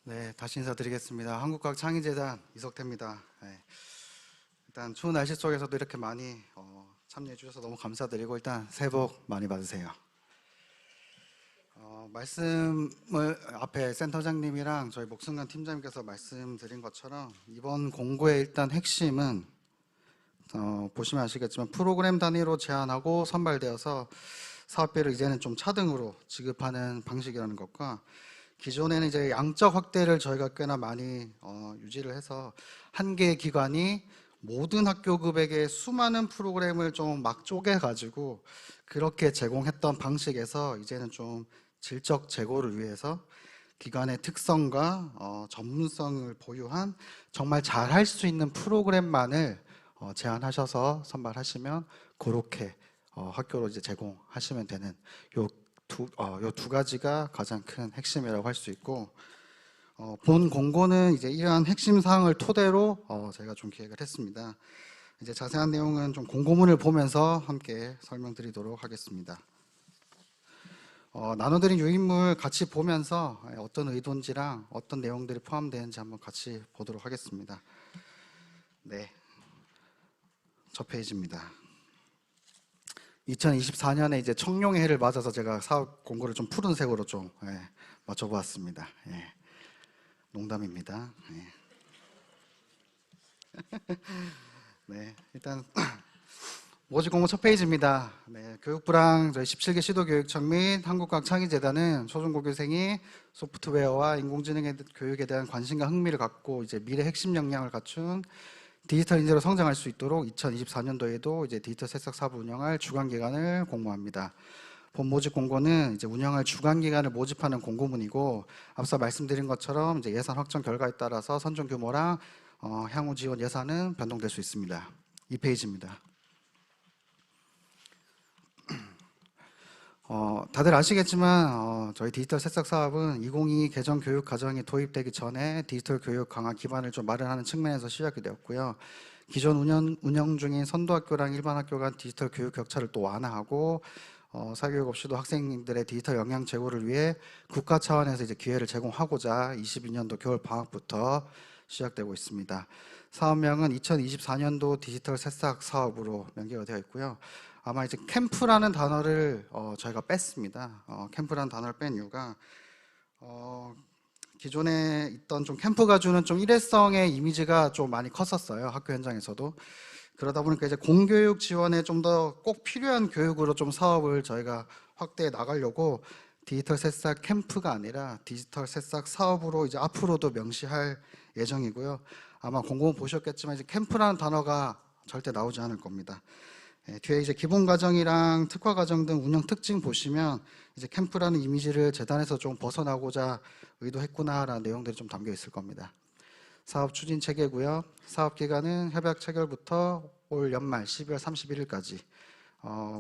네, 다시 인사드리겠습니다. 한국과학창의재단 이석태입니다. 네, 일단 추운 날씨 속에서도 이렇게 많이 참여해 주셔서 너무 감사드리고 일단 새해 복 많이 받으세요. 말씀을 앞에 센터장님이랑 저희 목승관 팀장님께서 말씀드린 것처럼 이번 공고의 일단 핵심은 보시면 아시겠지만 프로그램 단위로 제한하고 선발되어서 사업비를 이제는 좀 차등으로 지급하는 방식이라는 것과 기존에는 이제 양적 확대를 저희가 꽤나 많이 유지를 해서 한 개의 기관이 모든 학교급에게 수많은 프로그램을 좀 막 쪼개가지고 그렇게 제공했던 방식에서 이제는 좀 질적 제고를 위해서 기관의 특성과 전문성을 보유한 정말 잘 할 수 있는 프로그램만을 제안하셔서 선발하시면 그렇게 학교로 이제 제공하시면 되는 요 두 가지가 가장 큰 핵심이라고 할 수 있고, 본 공고는 이제 이러한 핵심 사항을 토대로 제가 좀 기획을 했습니다. 이제 자세한 내용은 좀 공고문을 보면서 함께 설명드리도록 하겠습니다. 나눠드린 유인물 같이 보면서 어떤 의도인지랑 어떤 내용들이 포함되는지 한번 같이 보도록 하겠습니다. 네, 첫 페이지입니다. 2024년에 이제 청룡의 해를 맞아서 제가 사업 공고를 좀 푸른색으로 좀 맞춰보았습니다. 농담입니다. 네, 일단 모집 공고 첫 페이지입니다. 네, 교육부랑 저희 17개 시도교육청 및 한국과학창의재단은 초중고교생이 소프트웨어와 인공지능 교육에 대한 관심과 흥미를 갖고 이제 미래 핵심 역량을 갖춘 디지털 인재로 성장할 수 있도록 2024년도에도 이제 디지털 새싹 사업을 운영할 주관 기관을 공모합니다. 본 모집 공고는 이제 운영할 주관 기관을 모집하는 공고문이고, 앞서 말씀드린 것처럼 이제 예산 확정 결과에 따라서 선정 규모랑 향후 지원 예산은 변동될 수 있습니다. 2페이지입니다. 다들 아시겠지만 저희 디지털 새싹 사업은 2022 개정 교육 과정이 도입되기 전에 디지털 교육 강화 기반을 좀 마련하는 측면에서 시작이 되었고요. 기존 운영 중인 선도학교랑 일반 학교 간 디지털 교육 격차를 또 완화하고 사교육 없이도 학생들의 디지털 역량 제고를 위해 국가 차원에서 이제 기회를 제공하고자 22년도 겨울 방학부터 시작되고 있습니다. 사업명은 2024년도 디지털 새싹 사업으로 명기가 되어 있고요. 아마 이제 캠프라는 단어를 저희가 뺐습니다. 캠프라는 단어를 뺀 이유가 기존에 있던 좀 캠프가 주는 좀 일회성의 이미지가 좀 많이 컸었어요. 학교 현장에서도. 그러다 보니까 이제 공교육 지원에 좀 더 꼭 필요한 교육으로 좀 사업을 저희가 확대해 나가려고 디지털 새싹 캠프가 아니라 디지털 새싹 사업으로 이제 앞으로도 명시할 예정이고요. 아마 공고문 보셨겠지만 이제 캠프라는 단어가 절대 나오지 않을 겁니다. 뒤에 이제 기본 과정이랑 특화 과정 등 운영 특징 보시면 이제 캠프라는 이미지를 재단에서 좀 벗어나고자 의도했구나라는 내용들이 좀 담겨 있을 겁니다. 사업 추진 체계고요. 사업 기간은 협약 체결부터 올 연말 12월 31일까지.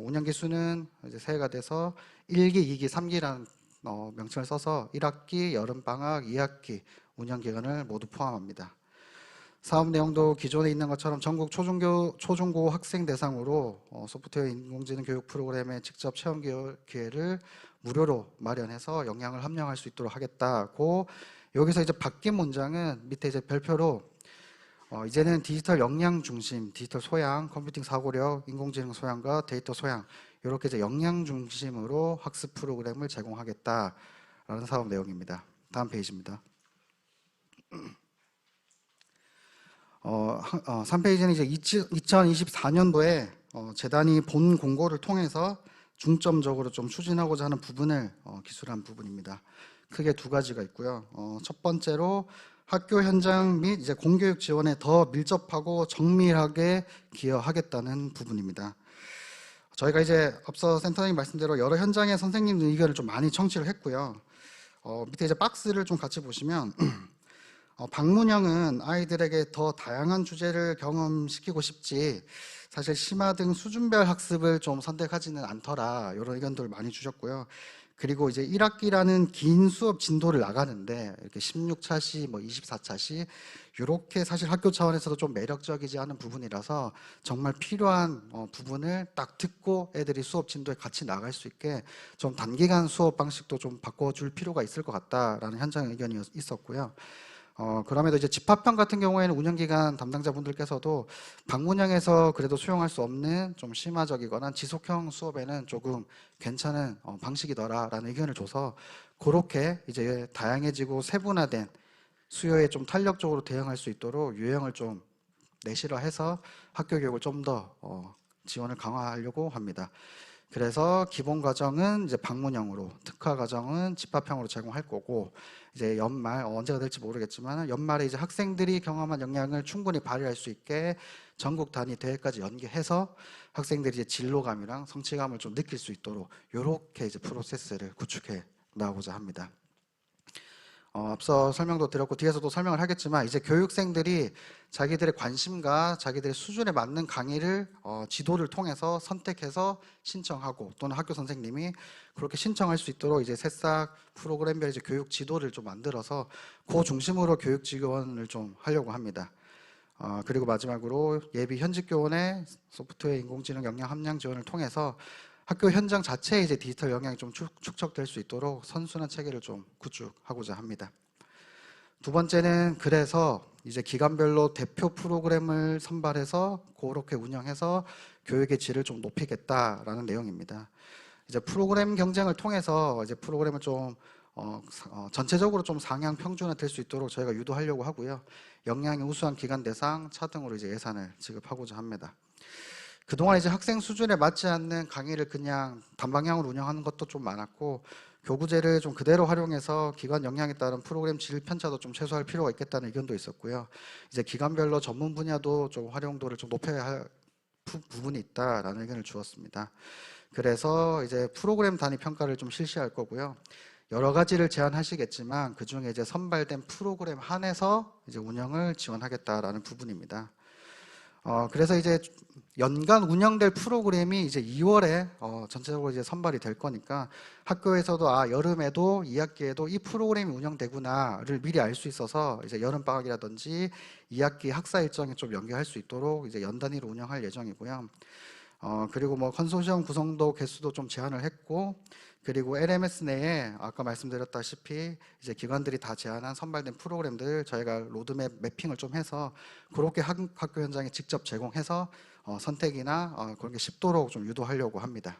운영 기수는 이제 새해가 돼서 1기, 2기, 3기라는 명칭을 써서 1학기, 여름 방학, 2학기 운영 기간을 모두 포함합니다. 사업 내용도 기존에 있는 것처럼 전국 초중고 학생 대상으로 소프트웨어 인공지능 교육 프로그램의 직접 체험 기회를 무료로 마련해서 역량을 함양할 수 있도록 하겠다고. 여기서 이제 바뀐 문장은 밑에 이제 별표로 이제는 디지털 역량 중심, 디지털 소양, 컴퓨팅 사고력, 인공지능 소양과 데이터 소양, 이렇게 이제 역량 중심으로 학습 프로그램을 제공하겠다라는 사업 내용입니다. 다음 페이지입니다. 3페이지는 이제 2024년도에 재단이 본 공고를 통해서 중점적으로 좀 추진하고자 하는 부분을 기술한 부분입니다. 크게 두 가지가 있고요. 첫 번째로 학교 현장 및 이제 공교육 지원에 더 밀접하고 정밀하게 기여하겠다는 부분입니다. 저희가 이제 앞서 센터장님 말씀대로 여러 현장의 선생님 의견을 좀 많이 청취를 했고요. 밑에 이제 박스를 좀 같이 보시면 방문형은 아이들에게 더 다양한 주제를 경험시키고 싶지 사실 심화 등 수준별 학습을 좀 선택하지는 않더라, 이런 의견들 많이 주셨고요. 그리고 이제 1학기라는 긴 수업 진도를 나가는데 이렇게 16차시, 뭐 24차시 이렇게 사실 학교 차원에서도 좀 매력적이지 않은 부분이라서 정말 필요한 부분을 딱 듣고 애들이 수업 진도에 같이 나갈 수 있게 좀 단기간 수업 방식도 좀 바꿔줄 필요가 있을 것 같다라는 현장 의견이 있었고요. 그럼에도 이제 집합형 같은 경우에는 운영기관 담당자분들께서도 방문형에서 그래도 수용할 수 없는 좀 심화적이거나 지속형 수업에는 조금 괜찮은 방식이더라라는 의견을 줘서 그렇게 이제 다양해지고 세분화된 수요에 좀 탄력적으로 대응할 수 있도록 유형을 좀 내실화해서 학교 교육을 좀 더 지원을 강화하려고 합니다. 그래서 기본 과정은 이제 방문형으로, 특화 과정은 집합형으로 제공할 거고, 이제 연말 언제가 될지 모르겠지만 연말에 이제 학생들이 경험한 역량을 충분히 발휘할 수 있게 전국 단위 대회까지 연계해서 학생들이 이제 진로감이랑 성취감을 좀 느낄 수 있도록 이렇게 이제 프로세스를 구축해 나가고자 합니다. 앞서 설명도 드렸고 뒤에서도 설명을 하겠지만 이제 교육생들이 자기들의 관심과 자기들의 수준에 맞는 강의를 지도를 통해서 선택해서 신청하고 또는 학교 선생님이 그렇게 신청할 수 있도록 이제 새싹 프로그램별 이제 교육 지도를 좀 만들어서 그 중심으로 교육 지원을 좀 하려고 합니다. 그리고 마지막으로 예비 현직 교원의 소프트웨어 인공지능 역량 함량 지원을 통해서 학교 현장 자체에 이제 디지털 역량이 좀 축적될 수 있도록 선순환 체계를 좀 구축하고자 합니다. 두 번째는 그래서 이제 기관별로 대표 프로그램을 선발해서 그렇게 운영해서 교육의 질을 좀 높이겠다라는 내용입니다. 이제 프로그램 경쟁을 통해서 이제 프로그램을 좀 전체적으로 좀 상향 평준화될 수 있도록 저희가 유도하려고 하고요. 역량이 우수한 기관 대상 차등으로 이제 예산을 지급하고자 합니다. 그동안 이제 학생 수준에 맞지 않는 강의를 그냥 단방향으로 운영하는 것도 좀 많았고 교구제를 좀 그대로 활용해서 기관 역량에 따른 프로그램 질 편차도 좀 최소화할 필요가 있겠다는 의견도 있었고요. 이제 기관별로 전문 분야도 좀 활용도를 좀 높여야 할 부분이 있다라는 의견을 주었습니다. 그래서 이제 프로그램 단위 평가를 좀 실시할 거고요. 여러 가지를 제안하시겠지만 그 중에 이제 선발된 프로그램 한해서 이제 운영을 지원하겠다라는 부분입니다. 그래서 이제 연간 운영될 프로그램이 이제 2월에 전체적으로 이제 선발이 될 거니까 학교에서도 여름에도 2학기에도 이 프로그램이 운영되구나를 미리 알 수 있어서 이제 여름 방학이라든지 2학기 학사 일정에 좀 연계할 수 있도록 이제 연 단위로 운영할 예정이고요. 그리고 뭐 컨소시엄 구성도 개수도 좀 제한을 했고 그리고 LMS 내에 아까 말씀드렸다시피 이제 기관들이 다 제안한 선발된 프로그램들 저희가 로드맵 매핑을 좀 해서 그렇게 학교 현장에 직접 제공해서 선택이나 그런 게 쉽도록 좀 유도하려고 합니다.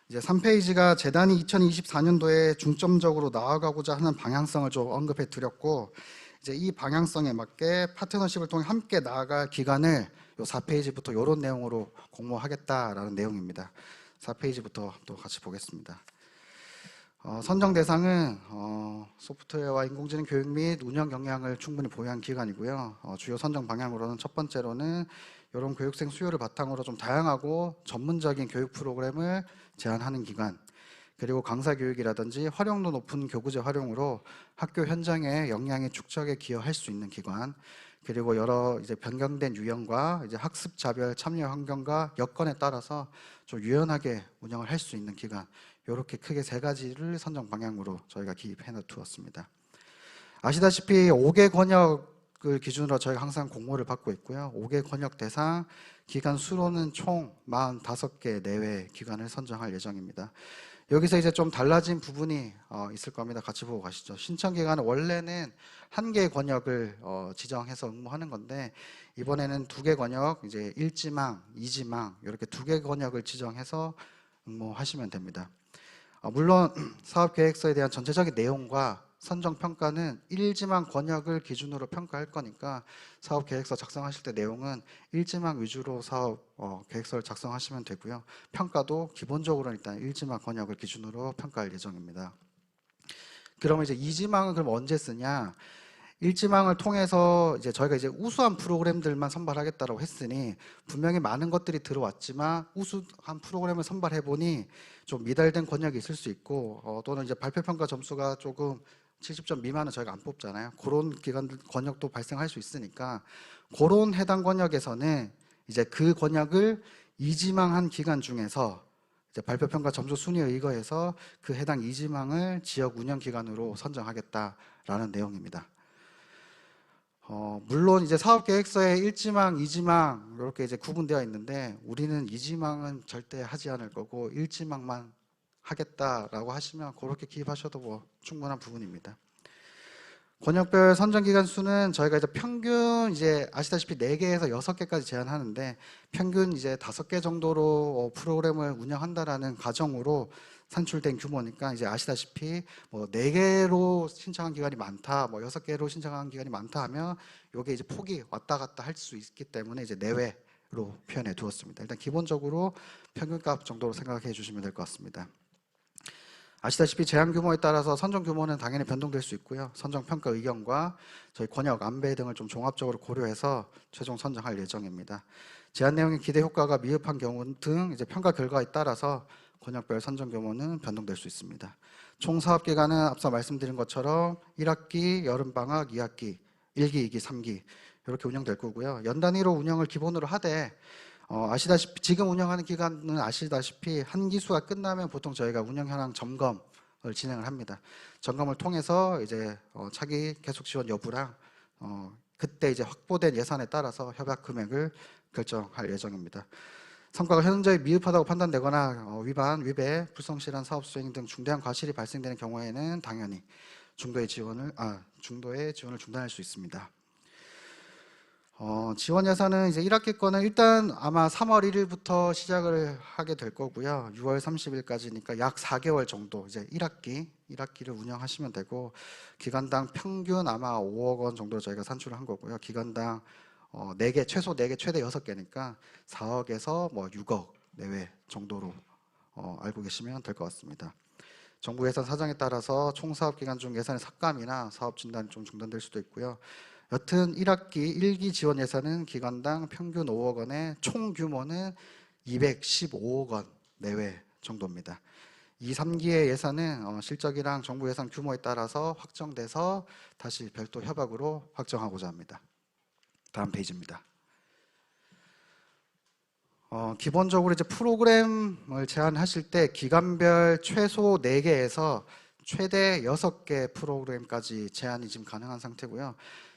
이제 3페이지가 재단이 2024년도에 중점적으로 나아가고자 하는 방향성을 좀 언급해 드렸고 이제 이 방향성에 맞게 파트너십을 통해 함께 나아갈 기관을 요 4페이지부터 이런 내용으로 공모하겠다라는 내용입니다. 4페이지부터 또 같이 보겠습니다. 선정 대상은 소프트웨어와 인공지능 교육 및 운영 역량을 충분히 보유한 기관이고요. 주요 선정 방향으로는 첫 번째로는 이런 교육생 수요를 바탕으로 좀 다양하고 전문적인 교육 프로그램을 제안하는 기관, 그리고 강사 교육이라든지 활용도 높은 교구제 활용으로 학교 현장의 역량의 축적에 기여할 수 있는 기관, 그리고 여러 이제 변경된 유형과 이제 학습 자별 참여 환경과 여건에 따라서 좀 유연하게 운영을 할 수 있는 기관, 이렇게 크게 세 가지를 선정 방향으로 저희가 기입해 두었습니다. 아시다시피 5개 권역을 기준으로 저희가 항상 공모를 받고 있고요. 5개 권역 대상 기관 수로는 총 45개 내외 기관을 선정할 예정입니다. 여기서 이제 좀 달라진 부분이 있을 겁니다. 같이 보고 가시죠. 신청 기간은 원래는 1개 권역을 지정해서 응모하는 건데 이번에는 2개 권역, 이제 1지망, 2지망 이렇게 2개 권역을 지정해서 응모하시면 됩니다. 물론 사업계획서에 대한 전체적인 내용과 선정평가는 1지망 권역을 기준으로 평가할 거니까 사업계획서 작성하실 때 내용은 1지망 위주로 사업 계획서를 작성하시면 되고요. 평가도 기본적으로 일단 1지망 권역을 기준으로 평가할 예정입니다. 그러면 이제 2지망은 그럼 언제 쓰냐? 1지망을 통해서 이제 저희가 이제 우수한 프로그램들만 선발하겠다고 했으니 분명히 많은 것들이 들어왔지만 우수한 프로그램을 선발해 보니 좀 미달된 권역이 있을 수 있고 또는 이제 발표평가 점수가 조금 70점 미만은 저희가 안 뽑잖아요. 그런 기관들 권역도 발생할 수 있으니까 그런 해당 권역에서는 이제 그 권역을 이지망한 기간 중에서 이제 발표평가 점수 순위에 의거해서 그 해당 이지망을 지역 운영 기관으로 선정하겠다라는 내용입니다. 물론 이제 사업계획서에 1지망, 2지망 이렇게 이제 구분되어 있는데 우리는 2지망은 절대 하지 않을 거고 1지망만 하겠다라고 하시면 그렇게 기입하셔도 뭐 충분한 부분입니다. 권역별 선정 기간 수는 저희가 이제 평균 이제 아시다시피 4개에서 6개까지 제한하는데 평균 이제 5개 정도로 프로그램을 운영한다라는 가정으로 산출된 규모니까 이제 아시다시피 뭐 4개로 신청한 기관이 많다, 뭐 6개로 신청한 기관이 많다 하면 요게 이제 폭이 왔다 갔다 할 수 있기 때문에 이제 내외로 표현해 두었습니다. 일단 기본적으로 평균값 정도로 생각해 주시면 될 것 같습니다. 아시다시피 제한 규모에 따라서 선정 규모는 당연히 변동될 수 있고요. 선정 평가 의견과 저희 권역 안배 등을 좀 종합적으로 고려해서 최종 선정할 예정입니다. 제한 내용의 기대 효과가 미흡한 경우 등 이제 평가 결과에 따라서 권역별 선정 규모는 변동될 수 있습니다. 총 사업 기간은 앞서 말씀드린 것처럼 1학기, 여름방학, 2학기, 1기, 2기, 3기 이렇게 운영될 거고요. 연 단위로 운영을 기본으로 하되 아시다시피 지금 운영하는 기간은 아시다시피 한 기수가 끝나면 보통 저희가 운영 현황 점검을 진행을 합니다. 점검을 통해서 이제 차기 계속 지원 여부랑 그때 이제 확보된 예산에 따라서 협약 금액을 결정할 예정입니다. 성과가 현저히 미흡하다고 판단되거나 위반, 위배, 불성실한 사업 수행 등 중대한 과실이 발생되는 경우에는 당연히 중도의 지원을 중단할 수 있습니다. 지원 예산은 이제 1학기 거는 일단 아마 3월 1일부터 시작을 하게 될 거고요. 6월 30일까지니까 약 4개월 정도 이제 1학기를 운영하시면 되고 기간당 평균 아마 5억 원 정도 저희가 산출을 한 거고요. 기간당 4개, 최소 4개, 최대 6개니까 4억에서 뭐 6억 내외 정도로 알고 계시면 될 것 같습니다. 정부 예산 사정에 따라서 총 사업 기간 중 예산의 삭감이나 사업 진단이 좀 중단될 수도 있고요. 여튼 1학기 1기 지원 예산은 기간당 평균 5억 원에 총 규모는 215억 원 내외 정도입니다. 2, 3기의 예산은 실적이랑 정부 예산 규모에 따라서 확정돼서 다시 별도 협약으로 확정하고자 합니다. 다음 페이지입니다. 기본적으로 이제 프로그램을 제안하실 때 기간별 최소 4개에서 최대 6개 프로그램까지 제한이 지금 가능한 상태고요.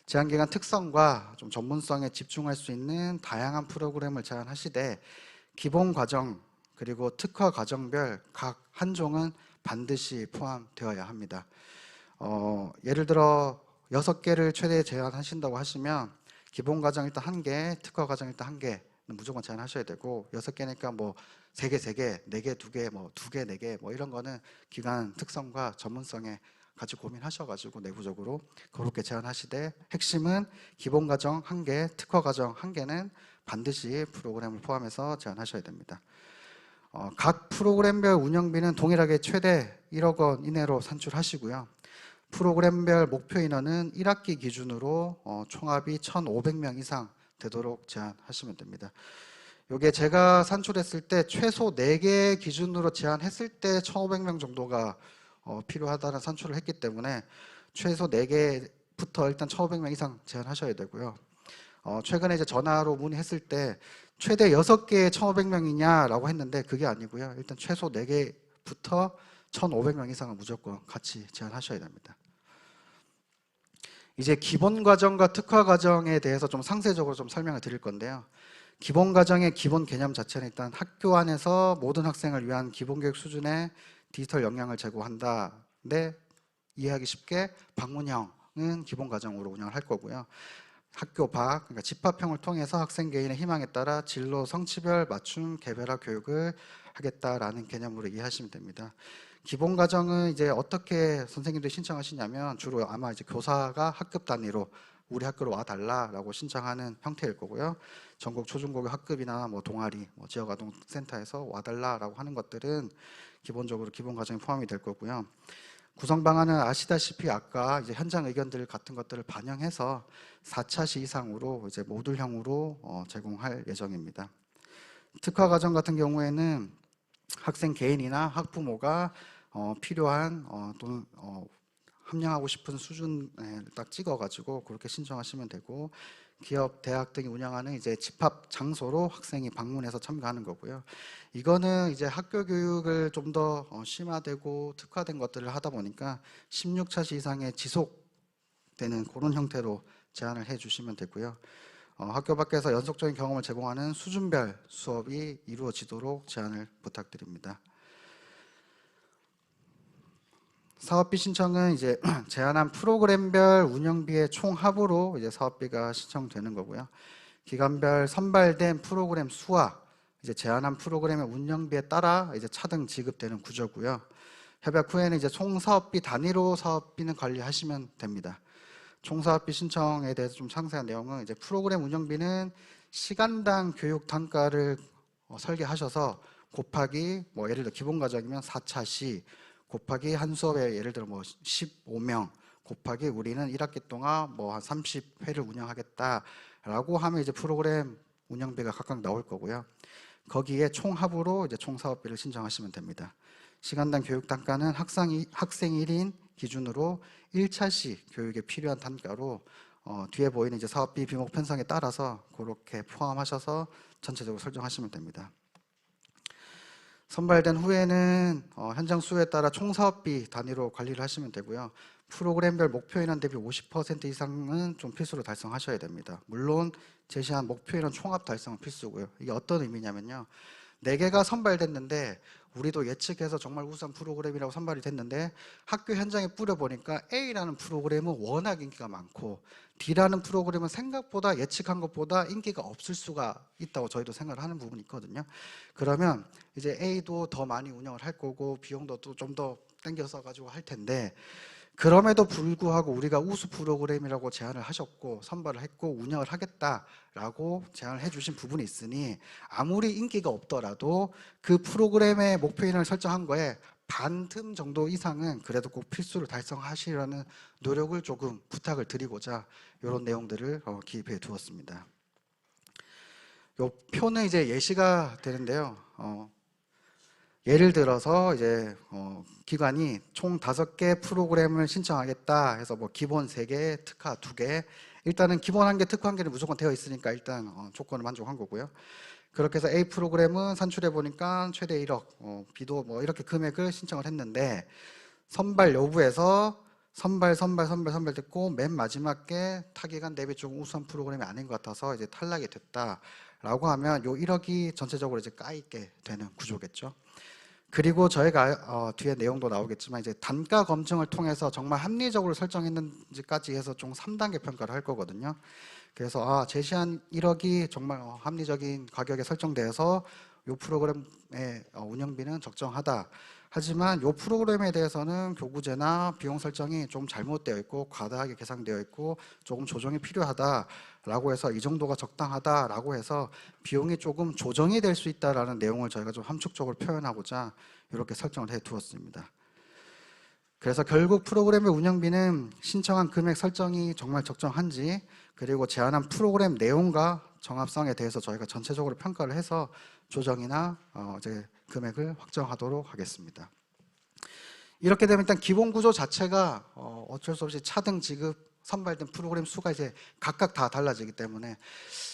제한기간 특성과 좀 전문성에 집중할 수 있는 다양한 프로그램을 제안하시되 기본 과정 그리고 특화 과정별 각 한 종은 반드시 포함되어야 합니다. 예를 들어 6개를 최대 제한하신다고 하시면 기본 과정 일단 1개, 특화 과정 일단 1개 무조건 제한하셔야 되고 6개니까 뭐 3개, 3개, 4개, 2개, 뭐 2개, 4개 뭐 이런 거는 기간 특성과 전문성에 같이 고민하셔가지고 내부적으로 그렇게 제안하시되 핵심은 기본 과정 1개, 특화 과정 1개는 반드시 프로그램을 포함해서 제안하셔야 됩니다. 각 프로그램별 운영비는 동일하게 최대 1억 원 이내로 산출하시고요. 프로그램별 목표 인원은 1학기 기준으로 총합이 1,500명 이상 되도록 제한하시면 됩니다. 이게 제가 산출했을 때 최소 4개 기준으로 제한했을 때 1,500명 정도가 필요하다는 산출을 했기 때문에 최소 4개부터 일단 1,500명 이상 제한하셔야 되고요. 최근에 이제 전화로 문의했을 때 최대 6개에 1,500명이냐라고 했는데 그게 아니고요. 일단 최소 4개부터 1,500명 이상은 무조건 같이 제한하셔야 됩니다. 이제 기본 과정과 특화 과정에 대해서 좀 상세적으로 좀 설명을 드릴 건데요. 기본 과정의 기본 개념 자체는 일단 학교 안에서 모든 학생을 위한 기본교육 수준의 디지털 역량을 제공한다. 근데 이해하기 쉽게 방문형은 기본 과정으로 운영을 할 거고요. 학교 밖, 그러니까 집합형을 통해서 학생 개인의 희망에 따라 진로 성취별 맞춤 개별화 교육을 하겠다라는 개념으로 이해하시면 됩니다. 기본 과정은 이제 어떻게 선생님들이 신청하시냐면 주로 아마 이제 교사가 학급 단위로 우리 학교로 와달라라고 신청하는 형태일 거고요. 전국 초중고교 학급이나 뭐 동아리, 뭐 지역아동센터에서 와달라라고 하는 것들은 기본적으로 기본 과정에 포함이 될 거고요. 구성 방안은 아시다시피 아까 이제 현장 의견들 같은 것들을 반영해서 4차 시 이상으로 이제 모듈형으로 제공할 예정입니다. 특화 과정 같은 경우에는 학생 개인이나 학부모가 필요한 또는 함량하고 싶은 수준에 딱 찍어가지고 그렇게 신청하시면 되고 기업, 대학 등이 운영하는 이제 집합 장소로 학생이 방문해서 참가하는 거고요. 이거는 이제 학교 교육을 좀 더 심화되고 특화된 것들을 하다 보니까 16차시 이상의 지속되는 그런 형태로 제안을 해주시면 되고요. 학교 밖에서 연속적인 경험을 제공하는 수준별 수업이 이루어지도록 제안을 부탁드립니다. 사업비 신청은 이제 제안한 프로그램별 운영비의 총합으로 이제 사업비가 신청되는 거고요. 기간별 선발된 프로그램 수와 이제 제안한 프로그램의 운영비에 따라 이제 차등 지급되는 구조고요. 협약 후에는 이제 총 사업비 단위로 사업비는 관리하시면 됩니다. 총 사업비 신청에 대해서 좀 상세한 내용은 이제 프로그램 운영비는 시간당 교육 단가를 설계하셔서 곱하기 뭐 예를 들어 기본 과정이면 4차시 곱하기 한 수업에 예를 들어 뭐 15명 곱하기 우리는 1학기 동안 뭐 한 30회를 운영하겠다라고 하면 이제 프로그램 운영비가 각각 나올 거고요. 거기에 총합으로 이제 총 사업비를 신청하시면 됩니다. 시간당 교육 단가는 학생 1인 기준으로 1차시 교육에 필요한 단가로 뒤에 보이는 이제 사업비 비목 편성에 따라서 그렇게 포함하셔서 전체적으로 설정하시면 됩니다. 선발된 후에는 현장 수에 따라 총 사업비 단위로 관리를 하시면 되고요. 프로그램별 목표 인원 대비 50% 이상은 좀 필수로 달성하셔야 됩니다. 물론 제시한 목표 인원 총합 달성은 필수고요. 이게 어떤 의미냐면요. 4개가 선발됐는데 우리도 예측해서 정말 우수한 프로그램이라고 선발이 됐는데 학교 현장에 뿌려보니까 A라는 프로그램은 워낙 인기가 많고 D라는 프로그램은 생각보다 예측한 것보다 인기가 없을 수가 있다고 저희도 생각을 하는 부분이 있거든요. 그러면 이제 A도 더 많이 운영을 할 거고 비용도 또 좀 더 땡겨서 가지고 할 텐데 그럼에도 불구하고 우리가 우수 프로그램이라고 제안을 하셨고 선발을 했고 운영을 하겠다라고 제안을 해주신 부분이 있으니 아무리 인기가 없더라도 그 프로그램의 목표 인원을 설정한 거에 반틈 정도 이상은 그래도 꼭 필수로 달성하시라는 노력을 조금 부탁을 드리고자 이런 내용들을 기입해 두었습니다. 이 표는 이제 예시가 되는데요. 예를 들어서 이제 기관이 총 5개 프로그램을 신청하겠다 해서 뭐 기본 3개, 특화 2개. 일단은 기본 1개, 특화 1개는 무조건 되어 있으니까 일단 조건을 만족한 거고요. 그렇게 해서 A 프로그램은 산출해 보니까 최대 1억, B도 뭐 이렇게 금액을 신청을 했는데 선발 여부에서 선발 됐고 맨 마지막에 타기간 대비 좀 우수한 프로그램이 아닌 것 같아서 이제 탈락이 됐다라고 하면 요 1억이 전체적으로 이제 까이게 되는 구조겠죠. 그리고 저희가 뒤에 내용도 나오겠지만 이제 단가 검증을 통해서 정말 합리적으로 설정했는지까지 해서 총 3단계 평가를 할 거거든요. 그래서 제시한 1억이 정말 합리적인 가격에 설정돼서 이 프로그램의 운영비는 적정하다. 하지만 이 프로그램에 대해서는 교구제나 비용 설정이 좀 잘못되어 있고 과다하게 계산되어 있고 조금 조정이 필요하다라고 해서 이 정도가 적당하다라고 해서 비용이 조금 조정이 될 수 있다라는 내용을 저희가 좀 함축적으로 표현하고자 이렇게 설정을 해 두었습니다. 그래서 결국 프로그램의 운영비는 신청한 금액 설정이 정말 적정한지 그리고 제안한 프로그램 내용과 정합성에 대해서 저희가 전체적으로 평가를 해서 조정이나 이제 금액을 확정하도록 하겠습니다. 이렇게 되면 일단 기본 구조 자체가 어쩔 수 없이 차등 지급 선발된 프로그램 수가 이제 각각 다 달라지기 때문에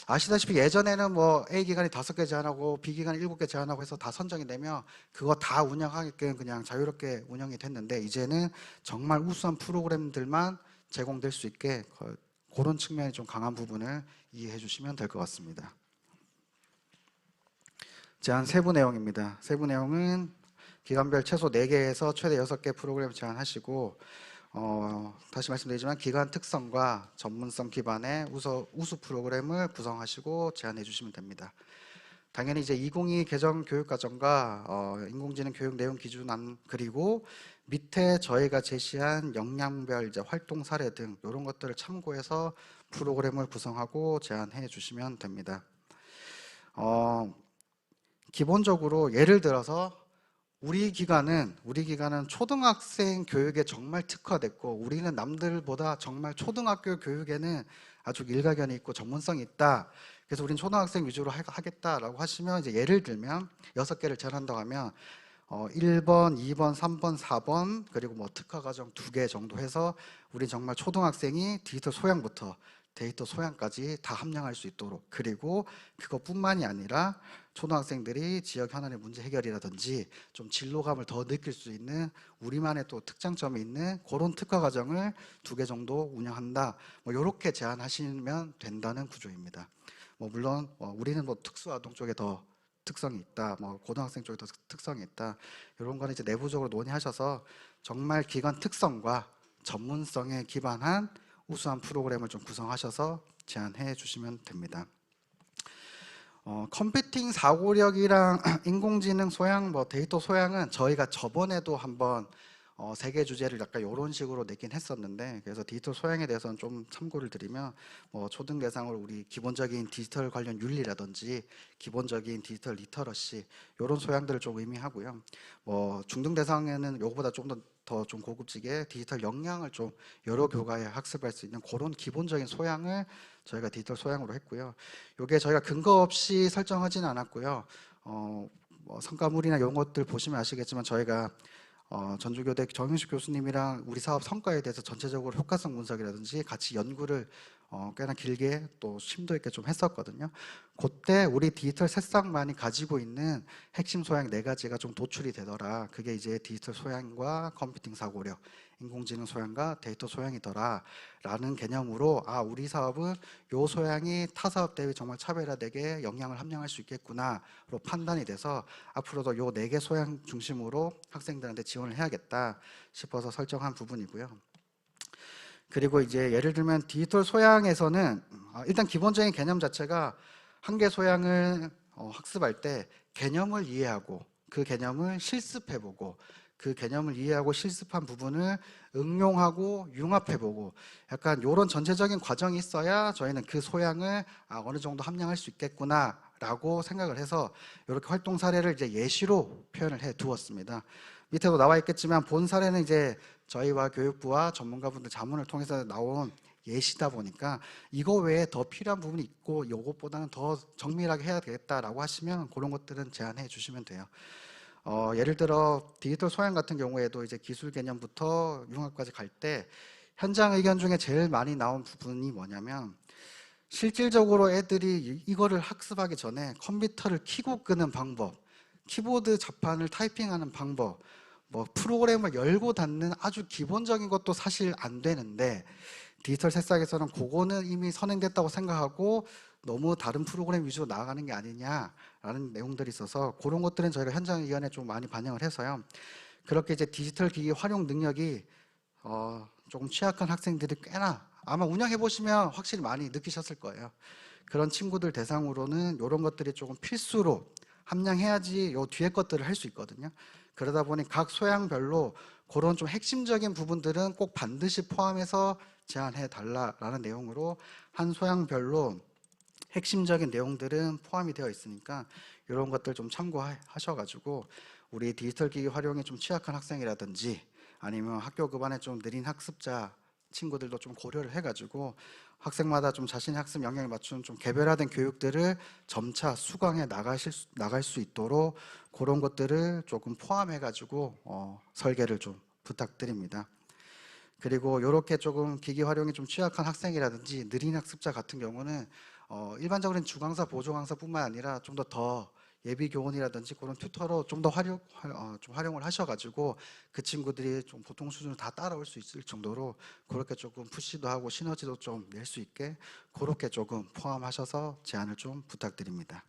아시다시피 예전에는 뭐 A 기간이 5개 제한하고 B 기간이 7개 제한하고 해서 다 선정이 되면 그거 다 운영하게끔 그냥 자유롭게 운영이 됐는데 이제는 정말 우수한 프로그램들만 제공될 수 있게 그런 측면이 좀 강한 부분을 이해해 주시면 될 것 같습니다. 제안 세부 내용입니다. 세부 내용은 기간별 최소 4개에서 최대 6개 프로그램 제안하시고 다시 말씀드리지만 기간 특성과 전문성 기반의 우수 프로그램을 구성하시고 제안해 주시면 됩니다. 당연히 이제 2022 개정 교육과정과 인공지능 교육 내용 기준안 그리고 밑에 저희가 제시한 역량별 이제 활동 사례 등 이런 것들을 참고해서 프로그램을 구성하고 제안해 주시면 됩니다. 기본적으로 예를 들어서 우리 기관은 초등학생 교육에 정말 특화됐고 우리는 남들보다 정말 초등학교 교육에는 아주 일가견이 있고 전문성이 있다. 그래서 우리는 초등학생 위주로 하겠다라고 하시면 이제 예를 들면 6개를 제안한다고 하면 1번, 2번, 3번, 4번 그리고 뭐 특화 과정 2개 정도 해서 우리 정말 초등학생이 디지털 소양부터 데이터 소양까지 다 함량할 수 있도록, 그리고 그것뿐만이 아니라 초등학생들이 지역 현안의 문제 해결이라든지 좀 진로감을 더 느낄 수 있는 우리만의 또 특장점이 있는 그런 특화 과정을 2개 정도 운영한다. 뭐 이렇게 제안하시면 된다는 구조입니다. 뭐 물론 우리는 뭐 특수아동 쪽에 더 특성이 있다, 뭐 고등학생 쪽에 더 특성이 있다, 이런 거는 이제 내부적으로 논의하셔서 정말 기관 특성과 전문성에 기반한 우수한 프로그램을 좀 구성하셔서 제안해 주시면 됩니다. 컴퓨팅 사고력이랑 인공지능 소양, 뭐 데이터 소양은 저희가 저번에도 한번 3개 주제를 약간 이런 식으로 내긴 했었는데, 그래서 디지털 소양에 대해서는 좀 참고를 드리면 뭐 초등 대상으로 우리 기본적인 디지털 관련 윤리라든지 기본적인 디지털 리터러시 이런 소양들을 좀 의미하고요. 뭐 중등 대상에는 요거보다 좀 더 좀 고급지게 디지털 역량을 좀 여러 교과에 학습할 수 있는 그런 기본적인 소양을 저희가 디지털 소양으로 했고요. 요게 저희가 근거 없이 설정하지는 않았고요. 뭐 성과물이나 이런 것들 보시면 아시겠지만 저희가 전주교대 정윤식 교수님이랑 우리 사업 성과에 대해서 전체적으로 효과성 분석이라든지 같이 연구를 꽤나 길게 또 심도 있게 좀 했었거든요. 그때 우리 디지털 새싹만이 가지고 있는 핵심 소양 4가지가 좀 도출이 되더라. 그게 이제 디지털 소양과 컴퓨팅 사고력, 인공지능 소양과 데이터 소양이더라 라는 개념으로, 우리 사업은 요 소양이 타 사업 대비 정말 차별화되게 역량을 함량할 수 있겠구나로 판단이 돼서 앞으로도 요 4개 소양 중심으로 학생들한테 지원을 해야겠다 싶어서 설정한 부분이고요. 그리고 이제 예를 들면 디지털 소양에서는 일단 기본적인 개념 자체가 한 개 소양을 학습할 때 개념을 이해하고 그 개념을 실습해보고 그 개념을 이해하고 실습한 부분을 응용하고 융합해보고 약간 이런 전체적인 과정이 있어야 저희는 그 소양을 어느 정도 함량할 수 있겠구나 라고 생각을 해서 이렇게 활동 사례를 이제 예시로 표현을 해 두었습니다. 밑에도 나와 있겠지만 본 사례는 이제 저희와 교육부와 전문가분들 자문을 통해서 나온 예시다 보니까 이거 외에 더 필요한 부분이 있고 이것보다는 더 정밀하게 해야 되겠다라고 하시면 그런 것들은 제안해 주시면 돼요. 예를 들어 디지털 소양 같은 경우에도 이제 기술 개념부터 융합까지 갈 때 현장 의견 중에 제일 많이 나온 부분이 뭐냐면, 실질적으로 애들이 이거를 학습하기 전에 컴퓨터를 켜고 끄는 방법, 키보드 자판을 타이핑하는 방법, 뭐 프로그램을 열고 닫는 아주 기본적인 것도 사실 안 되는데 디지털 새싹에서는 그거는 이미 선행됐다고 생각하고 너무 다른 프로그램 위주로 나아가는 게 아니냐라는 내용들이 있어서 그런 것들은 저희가 현장 의견에 좀 많이 반영을 해서요. 그렇게 이제 디지털 기기 활용 능력이 조금 취약한 학생들이 꽤나 아마 운영해 보시면 확실히 많이 느끼셨을 거예요. 그런 친구들 대상으로는 이런 것들이 조금 필수로 함량해야지 요 뒤에 것들을 할 수 있거든요. 그러다 보니 각 소양별로 그런 좀 핵심적인 부분들은 꼭 반드시 포함해서 제안해 달라라는 내용으로 한 소양별로 핵심적인 내용들은 포함이 되어 있으니까 이런 것들 좀 참고하셔가지고 우리 디지털 기기 활용에 좀 취약한 학생이라든지 아니면 학교 급안에 좀 느린 학습자 친구들도 좀 고려를 해가지고 학생마다 좀 자신의 학습 역량에 맞춘 좀 개별화된 교육들을 점차 수강해 나갈 수 있도록 그런 것들을 조금 포함해가지고 설계를 좀 부탁드립니다. 그리고 이렇게 조금 기기 활용이 좀 취약한 학생이라든지 느린 학습자 같은 경우는 일반적으로는 주강사, 보조강사뿐만 아니라 좀 더 예비 교원이라든지 그런 튜터로 좀 더 활용을 하셔가지고 그 친구들이 좀 보통 수준을 다 따라올 수 있을 정도로 그렇게 조금 푸시도 하고 시너지도 좀 낼 수 있게 그렇게 조금 포함하셔서 제안을 좀 부탁드립니다.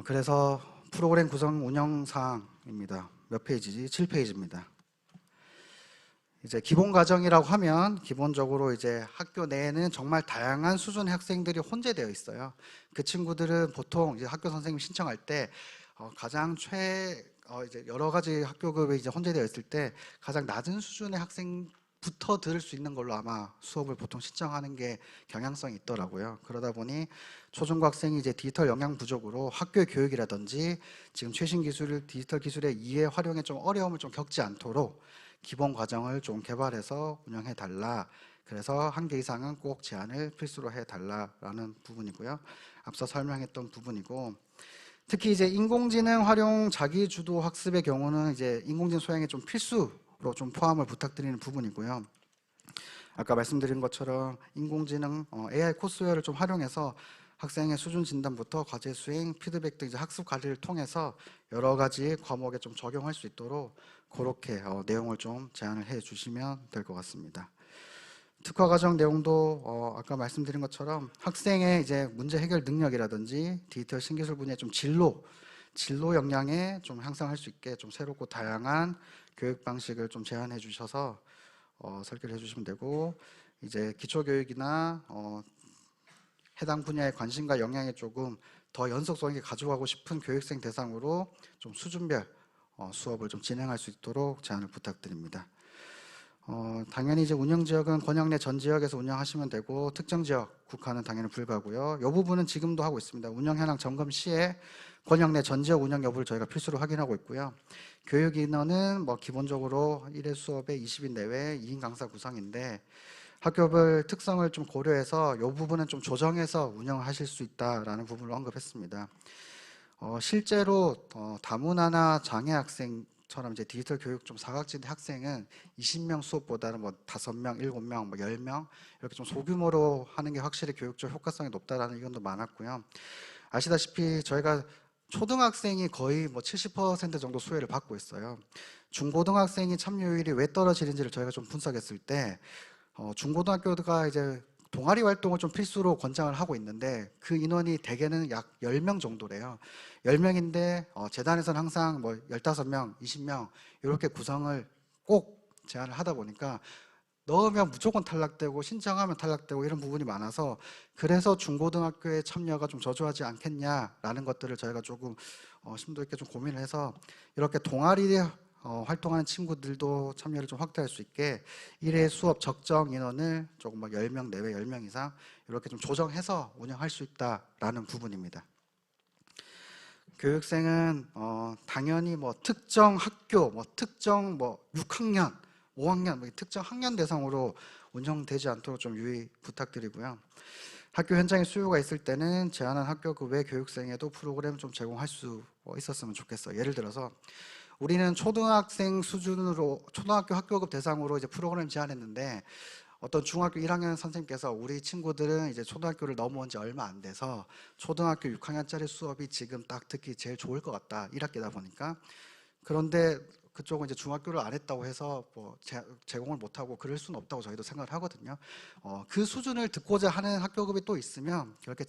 그래서 프로그램 구성 운영 사항입니다. 몇 페이지지? 7페이지입니다. 이제 기본 과정이라고 하면 기본적으로 이제 학교 내에는 정말 다양한 수준의 학생들이 혼재되어 있어요. 그 친구들은 보통 이제 학교 선생님 신청할 때 가장 이제 여러 가지 학교급에 이제 혼재되어 있을 때 가장 낮은 수준의 학생부터 들을 수 있는 걸로 아마 수업을 보통 신청하는 게 경향성이 있더라고요. 그러다 보니 초중고 학생이 이제 디지털 역량 부족으로 학교 교육이라든지 지금 최신 기술, 디지털 기술의 이해 활용에 좀 어려움을 좀 겪지 않도록 기본 과정을 좀 개발해서 운영해 달라. 그래서 한 개 이상은 꼭 제안을 필수로 해 달라라는 부분이고요. 앞서 설명했던 부분이고, 특히 이제 인공지능 활용 자기 주도 학습의 경우는 이제 인공지능 소양에 좀 필수로 좀 포함을 부탁드리는 부분이고요. 아까 말씀드린 것처럼 인공지능 AI 코스웨어를 좀 활용해서 학생의 수준 진단부터 과제 수행, 피드백 등 이제 학습 관리를 통해서 여러 가지 과목에 좀 적용할 수 있도록 그렇게 내용을 좀 제안을 해 주시면 될 것 같습니다. 특화 과정 내용도 아까 말씀드린 것처럼 학생의 이제 문제 해결 능력이라든지 디지털 신기술 분야의 좀 진로 역량에 좀 향상할 수 있게 좀 새롭고 다양한 교육 방식을 좀 제안해 주셔서 설계를 해주시면 되고, 이제 기초교육이나 해당 분야의 관심과 영향에 조금 더 연속성 있게 가져가고 싶은 교육생 대상으로 좀 수준별 수업을 좀 진행할 수 있도록 제안을 부탁드립니다. 당연히 이제 운영 지역은 권역 내 전 지역에서 운영하시면 되고, 특정 지역 국한은 당연히 불가하고요. 이 부분은 지금도 하고 있습니다. 운영 현황 점검 시에 권역 내 전 지역 운영 여부를 저희가 필수로 확인하고 있고요. 교육 인원은 뭐 기본적으로 1회 수업에 20인 내외 2인 강사 구성인데, 학교별 특성을 좀 고려해서 이 부분은 좀 조정해서 운영하실 수 있다라는 부분을 언급했습니다. 실제로 다문화나 장애 학생처럼 이제 디지털 교육 좀 사각지대 학생은 20명 수업보다는 뭐 5명, 7명, 뭐 10명 이렇게 좀 소규모로 하는 게 확실히 교육적 효과성이 높다라는 의견도 많았고요. 아시다시피 저희가 초등학생이 거의 뭐 70% 정도 수혜를 받고 있어요. 중고등학생이 참여율이 왜 떨어지는지를 저희가 좀 분석했을 때 중고등학교가 이제 동아리 활동을 좀 필수로 권장을 하고 있는데 그 인원이 대개는 약 10명 정도래요. 10명인데 재단에서는 항상 뭐 15명, 20명 이렇게 구성을 꼭 제안을 하다 보니까 넣으면 무조건 탈락되고 신청하면 탈락되고 이런 부분이 많아서, 그래서 중고등학교의 참여가 좀 저조하지 않겠냐라는 것들을 저희가 조금 심도 있게 좀 고민을 해서 이렇게 동아리 활동하는 친구들도 참여를 좀 확대할 수 있게 1회 수업 적정 인원을 조금 막 10명 내외 10명 이상 이렇게 좀 조정해서 운영할 수 있다라는 부분입니다. 교육생은 당연히 뭐 특정 학교, 뭐 특정 뭐 6학년, 5학년, 뭐 특정 학년 대상으로 운영되지 않도록 좀 유의 부탁드리고요. 학교 현장에 수요가 있을 때는 제한한 학교 그 외 교육생에도 프로그램 좀 제공할 수 있었으면 좋겠어요. 예를 들어서 우리는 초등학생 수준으로 초등학교 학교급 대상으로 이제 프로그램 제안했는데 어떤 중학교 1학년 선생님께서 우리 친구들은 이제 초등학교를 넘어온 지 얼마 안 돼서 초등학교 6학년짜리 수업이 지금 딱 듣기 제일 좋을 것 같다. 1학기다 보니까. 그런데 그쪽은 이제 중학교를 안 했다고 해서 뭐 제공을 못하고 그럴 수는 없다고 저희도 생각을 하거든요. 그 수준을 듣고자 하는 학교급이 또 있으면 그렇게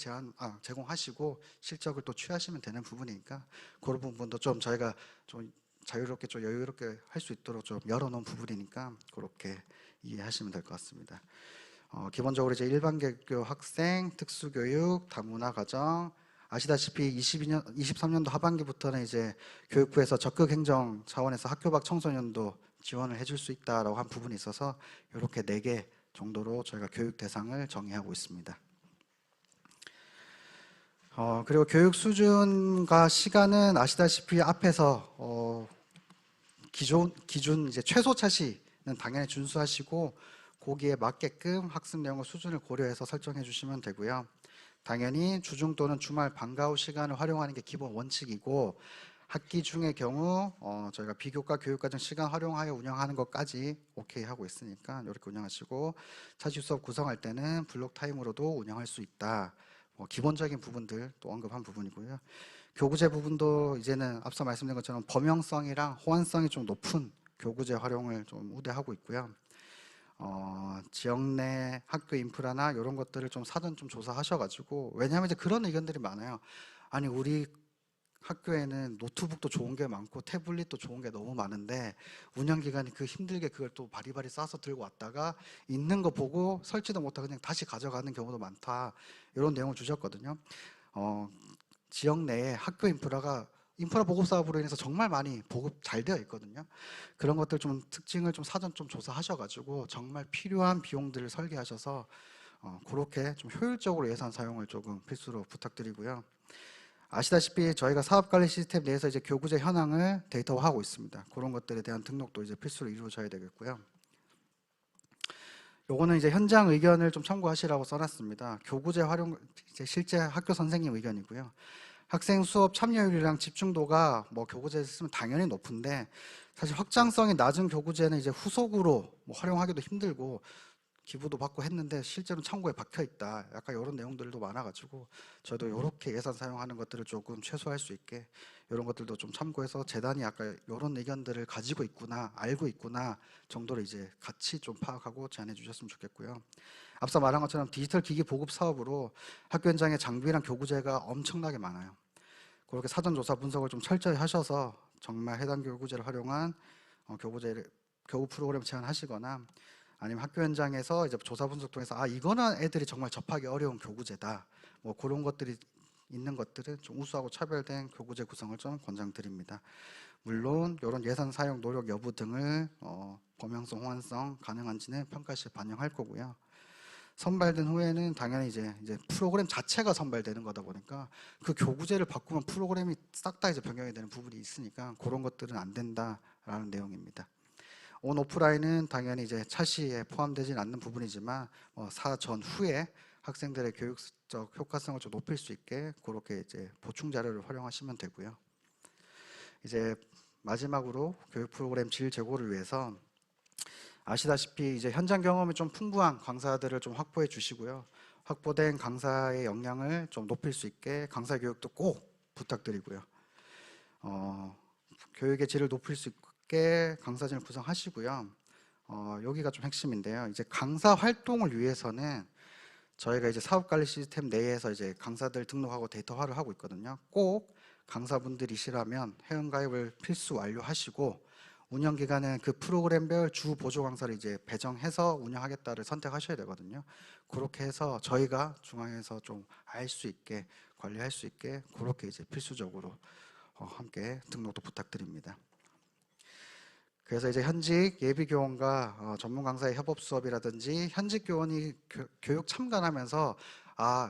제공하시고 실적을 또 취하시면 되는 부분이니까 그런 부분도 좀 저희가 좀 자유롭게 좀 여유롭게 할 수 있도록 좀 열어놓은 부분이니까 그렇게 이해하시면 될 것 같습니다. 기본적으로 이제 일반계교 학생, 특수교육, 다문화 가정, 아시다시피 23년도 하반기부터는 이제 교육부에서 적극 행정 차원에서 학교 밖 청소년도 지원을 해줄 수 있다라고 한 부분이 있어서 이렇게 4개 정도로 저희가 교육 대상을 정의하고 있습니다. 그리고 교육 수준과 시간은 아시다시피 앞에서 기준 이제 최소 차시는 당연히 준수하시고 거기에 맞게끔 학습 내용과 수준을 고려해서 설정해 주시면 되고요. 당연히 주중 또는 주말 방과 후 시간을 활용하는 게 기본 원칙이고, 학기 중의 경우 저희가 비교과 교육과정 시간 활용하여 운영하는 것까지 오케이 하고 있으니까 이렇게 운영하시고, 차시 수업 구성할 때는 블록 타임으로도 운영할 수 있다. 기본적인 부분들 또 언급한 부분이고요. 교구제 부분도 이제는 앞서 말씀드린 것처럼 범용성이랑 호환성이 좀 높은 교구제 활용을 좀 우대하고 있고요. 지역 내 학교 인프라나 이런 것들을 좀 사전 좀 조사하셔가지고, 왜냐하면 이제 그런 의견들이 많아요. 아니 우리 학교에는 노트북도 좋은 게 많고 태블릿도 좋은 게 너무 많은데 운영기간이 그 힘들게 그걸 또 바리바리 싸서 들고 왔다가 있는 거 보고 설치도 못하고 그냥 다시 가져가는 경우도 많다, 이런 내용을 주셨거든요. 지역 내에 학교 인프라 보급 사업으로 인해서 정말 많이 보급 잘 되어 있거든요. 그런 것들 좀 특징을 좀 사전 좀 조사하셔가지고 정말 필요한 비용들을 설계하셔서 그렇게 좀 효율적으로 예산 사용을 조금 필수로 부탁드리고요. 아시다시피 저희가 사업관리 시스템 내에서 이제 교구제 현황을 데이터화하고 있습니다. 그런 것들에 대한 등록도 이제 필수로 이루어져야 되겠고요. 요거는 이제 현장 의견을 좀 참고하시라고 써놨습니다. 교구제 활용 이제 실제 학교 선생님 의견이고요. 학생 수업 참여율이랑 집중도가 뭐 교구제를 쓰면 당연히 높은데 사실 확장성이 낮은 교구제는 이제 후속으로 뭐 활용하기도 힘들고 기부도 받고 했는데 실제로는 창고에 박혀 있다. 약간 이런 내용들도 많아가지고 저도 이렇게 예산 사용하는 것들을 조금 최소화할 수 있게 이런 것들도 좀 참고해서 재단이 아까 이런 의견들을 가지고 있구나, 알고 있구나 정도를 이제 같이 좀 파악하고 제안해 주셨으면 좋겠고요. 앞서 말한 것처럼 디지털 기기 보급 사업으로 학교 현장에 장비랑 교구제가 엄청나게 많아요. 그렇게 사전 조사 분석을 좀 철저히 하셔서 정말 해당 교구제를 활용한 교구 프로그램 제안하시거나 아니면 학교 현장에서 이제 조사 분석 통해서 이거는 애들이 정말 접하기 어려운 교구제다. 뭐 그런 것들이 있는 것들은 좀 우수하고 차별된 교구제 구성을 좀 권장드립니다. 물론 이런 예산 사용 노력 여부 등을 범용성, 호환성 가능한지는 평가 시에 반영할 거고요. 선발된 후에는 당연히 이제 프로그램 자체가 선발되는 거다 보니까 그 교구제를 바꾸면 프로그램이 싹 다 이제 변경이 되는 부분이 있으니까 그런 것들은 안 된다라는 내용입니다. 온 오프라인은 당연히 이제 차시에 포함되진 않는 부분이지만 사전 후에 학생들의 교육적 효과성을 좀 높일 수 있게 그렇게 이제 보충 자료를 활용하시면 되고요. 이제 마지막으로 교육 프로그램 질 제고를 위해서 아시다시피 이제 현장 경험이 좀 풍부한 강사들을 좀 확보해 주시고요. 확보된 강사의 역량을 좀 높일 수 있게 강사 교육도 꼭 부탁드리고요. 교육의 질을 높일 수 있게 강사진을 구성하시고요. 여기가 좀 핵심인데요. 이제 강사 활동을 위해서는 저희가 이제 사업관리 시스템 내에서 이제 강사들 등록하고 데이터화를 하고 있거든요. 꼭 강사분들이시라면 회원가입을 필수 완료하시고 운영 기간은 그 프로그램별 주 보조 강사를 이제 배정해서 운영하겠다를 선택하셔야 되거든요. 그렇게 해서 저희가 중앙에서 좀 알 수 있게 관리할 수 있게 그렇게 이제 필수적으로 함께 등록도 부탁드립니다. 그래서 이제 현직 예비 교원과 전문 강사의 협업 수업이라든지 현직 교원이 교육 참관하면서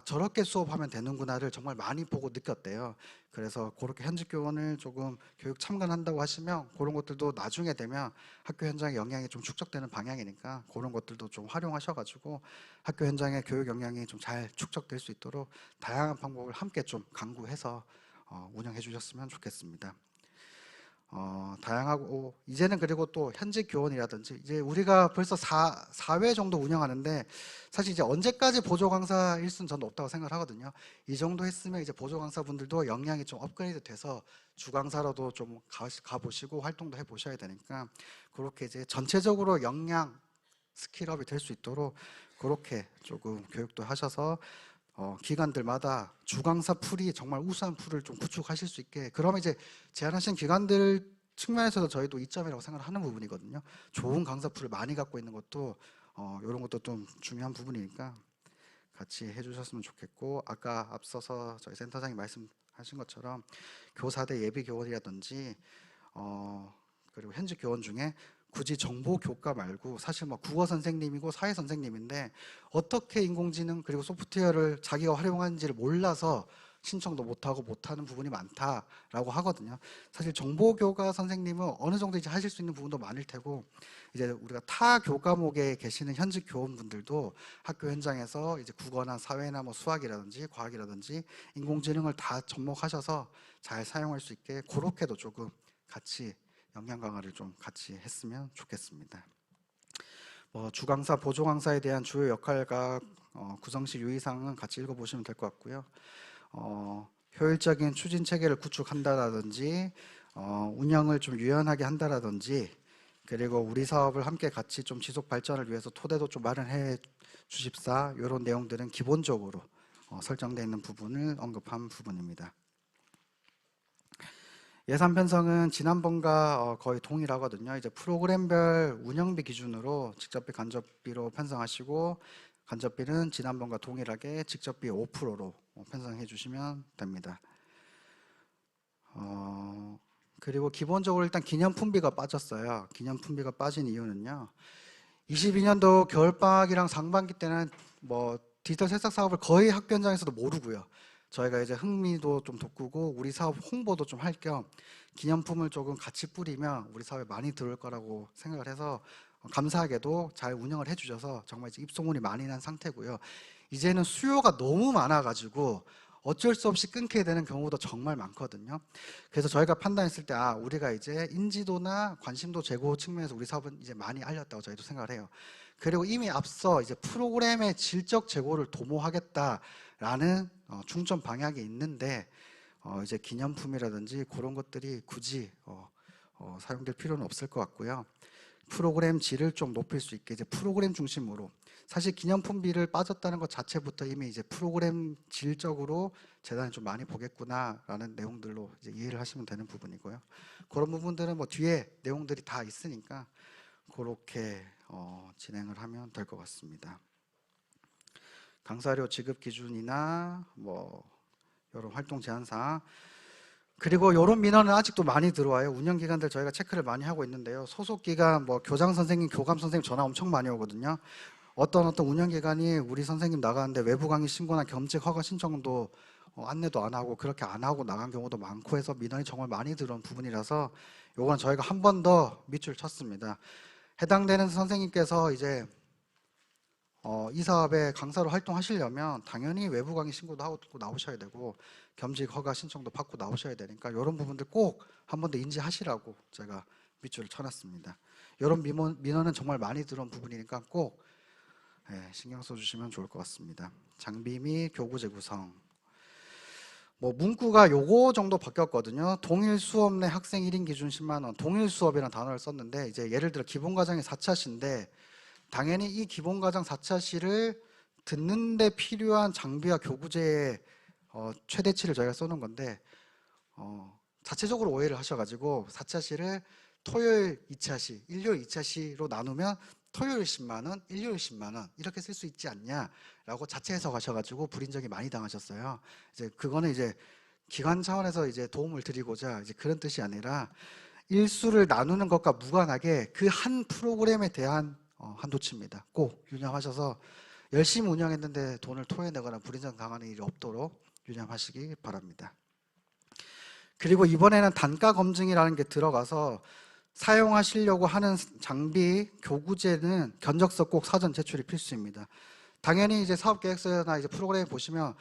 저렇게 수업하면 되는구나를 정말 많이 보고 느꼈대요. 그래서 그렇게 현직 교원을 조금 교육 참관한다고 하시면 그런 것들도 나중에 되면 학교 현장에 영향이 좀 축적되는 방향이니까 그런 것들도 좀 활용하셔가지고 학교 현장의 교육 역량이 좀 잘 축적될 수 있도록 다양한 방법을 함께 좀 강구해서 운영해 주셨으면 좋겠습니다. 다양하고 이제는 그리고 또 현직 교원이라든지 이제 우리가 벌써 4회 정도 운영하는데 사실 이제 언제까지 보조 강사일 수는 저는 없다고 생각을 하거든요. 이 정도 했으면 이제 보조 강사분들도 역량이 좀 업그레이드 돼서 주 강사로도 좀 가보시고 활동도 해보셔야 되니까 그렇게 이제 전체적으로 역량 스킬업이 될 수 있도록 그렇게 조금 교육도 하셔서 기관들마다 주강사 풀이 정말 우수한 풀을 좀 구축하실 수 있게 그러면 이제 제안하신 기관들 측면에서도 저희도 이점이라고 생각을 하는 부분이거든요. 좋은 강사 풀을 많이 갖고 있는 것도 이런 것도 좀 중요한 부분이니까 같이 해주셨으면 좋겠고 아까 앞서서 저희 센터장이 말씀하신 것처럼 교사대 예비 교원이라든지 그리고 현직 교원 중에 굳이 정보 교과 말고 사실 뭐 국어 선생님이고 사회 선생님인데 어떻게 인공지능 그리고 소프트웨어를 자기가 활용하는지를 몰라서 신청도 못하고 못하는 부분이 많다라고 하거든요. 사실 정보교과 선생님은 어느 정도 이제 하실 수 있는 부분도 많을 테고 이제 우리가 타 교과목에 계시는 현직 교원분들도 학교 현장에서 이제 국어나 사회나 뭐 수학이라든지 과학이라든지 인공지능을 다 접목하셔서 잘 사용할 수 있게 그렇게도 조금 같이 역량 강화를 좀 같이 했으면 좋겠습니다. 주강사, 보조강사에 대한 주요 역할과 구성시 유의사항은 같이 읽어보시면 될 것 같고요. 효율적인 추진 체계를 구축한다라든지 운영을 좀 유연하게 한다라든지 그리고 우리 사업을 함께 같이 좀 지속 발전을 위해서 토대도 좀 마련해 주십사 이런 내용들은 기본적으로 설정되어 있는 부분을 언급한 부분입니다. 예산 편성은 지난번과 거의 동일하거든요. 이제 프로그램별 운영비 기준으로 직접비, 간접비로 편성하시고 간접비는 지난번과 동일하게 직접비 5%로 편성해 주시면 됩니다. 그리고 기본적으로 일단 기념품비가 빠졌어요. 기념품비가 빠진 이유는요. 22년도 겨울방학이랑 상반기 때는 뭐 디지털 새싹 사업을 거의 학교 현장에서도 모르고요. 저희가 이제 흥미도 좀 돋구고 우리 사업 홍보도 좀 할 겸 기념품을 조금 같이 뿌리면 우리 사업에 많이 들어올 거라고 생각을 해서 감사하게도 잘 운영을 해주셔서 정말 이제 입소문이 많이 난 상태고요. 이제는 수요가 너무 많아가지고 어쩔 수 없이 끊게 되는 경우도 정말 많거든요. 그래서 저희가 판단했을 때 우리가 이제 인지도나 관심도 제고 측면에서 우리 사업은 이제 많이 알렸다고 저희도 생각을 해요. 그리고 이미 앞서 이제 프로그램의 질적 제고를 도모하겠다라는 중점 방향이 있는데 이제 기념품이라든지 그런 것들이 굳이 사용될 필요는 없을 것 같고요. 프로그램 질을 좀 높일 수 있게 이제 프로그램 중심으로, 사실 기념품비를 빠졌다는 것 자체부터 이미 이제 프로그램 질적으로 재단이 좀 많이 보겠구나라는 내용들로 이제 이해를 하시면 되는 부분이고요. 그런 부분들은 뭐 뒤에 내용들이 다 있으니까 그렇게 진행을 하면 될 것 같습니다. 강사료 지급 기준이나 뭐 이런 활동 제한 사항, 그리고 이런 민원은 아직도 많이 들어와요. 운영기관들 저희가 체크를 많이 하고 있는데요. 소속기관 뭐 교장 선생님, 교감 선생님 전화 엄청 많이 오거든요. 어떤 운영기관이 우리 선생님 나가는데 외부 강의 신고나 겸직 허가 신청도 안내도 안 하고 그렇게 안 하고 나간 경우도 많고 해서 민원이 정말 많이 들어온 부분이라서 요건 저희가 한 번 더 밑줄 쳤습니다. 해당되는 선생님께서 이제 이 사업에 강사로 활동하시려면 당연히 외부 강의 신고도 하고 나오셔야 되고 겸직 허가 신청도 받고 나오셔야 되니까 이런 부분들 꼭 한 번 더 인지하시라고 제가 밑줄을 쳐놨습니다. 이런 민원은 정말 많이 들어온 부분이니까 꼭 신경 써주시면 좋을 것 같습니다. 장비 및 교구 재구성, 뭐 문구가 요거 정도 바뀌었거든요. 동일 수업 내 학생 1인 기준 10만 원, 동일 수업이라는 단어를 썼는데 이제 예를 들어 기본과정이 4차시인데 당연히 이 기본과정 4차시를 듣는데 필요한 장비와 교구제의 최대치를 저희가 써놓은 건데 자체적으로 오해를 하셔가지고 4차시를 토요일 2차시, 일요일 2차시로 나누면 토요일 10만 원, 일요일 10만 원 이렇게 쓸 수 있지 않냐라고 자체 해석하셔가지고 불인정이 많이 당하셨어요. 이제 그거는 이제 기관 차원에서 이제 도움을 드리고자 이제 그런 뜻이 아니라 일수를 나누는 것과 무관하게 그 한 프로그램에 대한 한도치입니다. 꼭 유념하셔서 열심히 운영했는데 돈을 토해내거나 불인정 당하는 일이 없도록 유념하시기 바랍니다. 그리고 이번에는 단가 검증이라는 게 들어가서 사용하시려고 하는 장비, 교구제는 견적서 꼭 사전 제출이 필수입니다. 당연히 이제 사업계획서나 이제 프로그램 보시면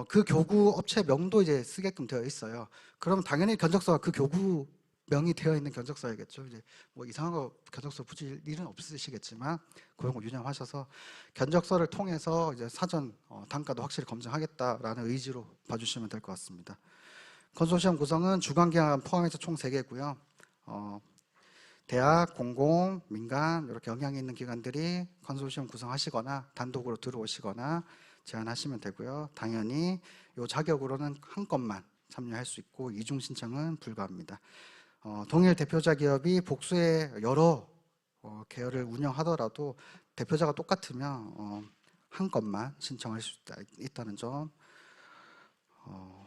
그 교구 업체 명도 이제 쓰게끔 되어 있어요. 그럼 당연히 견적서가 그 교구 명이 되어 있는 견적서야겠죠. 이제 뭐 이상한 거 견적서 붙일 일은 없으시겠지만 그런 거 유념하셔서 견적서를 통해서 이제 사전 단가도 확실히 검증하겠다라는 의지로 봐주시면 될 것 같습니다. 컨소시엄 구성은 주관기관 포함해서 총 3개고요. 대학, 공공, 민간 이렇게 영향이 있는 기관들이 컨소시엄 구성하시거나 단독으로 들어오시거나 제안하시면 되고요. 당연히 이 자격으로는 한 건만 참여할 수 있고 이중 신청은 불가합니다. 동일 대표자 기업이 복수의 여러 계열을 운영하더라도 대표자가 똑같으면 한 건만 신청할 수 있다는 점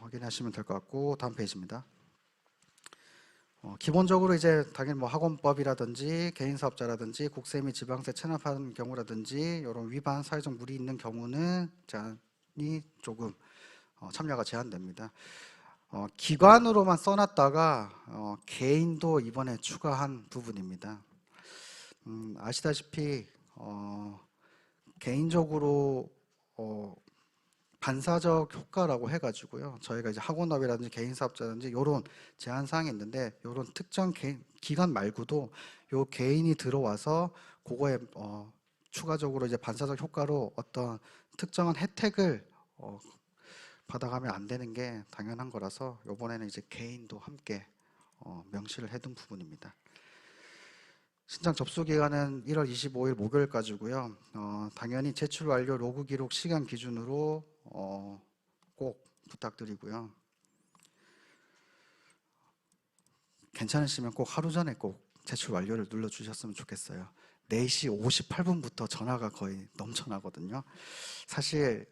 확인하시면 될 것 같고, 다음 페이지입니다. 기본적으로 이제 당연히 뭐 학원법이라든지 개인사업자라든지 국세 및 지방세 체납하는 경우라든지 이런 위반 사회적 무리 있는 경우는 제한이 조금 참여가 제한됩니다. 기관으로만 써놨다가 개인도 이번에 추가한 부분입니다. 아시다시피 개인적으로 반사적 효과라고 해가지고요. 저희가 이제 학원업이라든지 개인사업자라든지 이런 제한 사항이 있는데 이런 특정 기관 말고도 요 개인이 들어와서 그거에 추가적으로 이제 반사적 효과로 어떤 특정한 혜택을 받아가면 안 되는 게 당연한 거라서 이번에는 이제 개인도 함께 명시를 해둔 부분입니다. 신청 접수 기간은 1월 25일 목요일까지고요. 당연히 제출 완료 로그 기록 시간 기준으로 꼭 부탁드리고요. 괜찮으시면 꼭 하루 전에 꼭 제출 완료를 눌러주셨으면 좋겠어요. 4시 58분부터 전화가 거의 넘쳐나거든요. 사실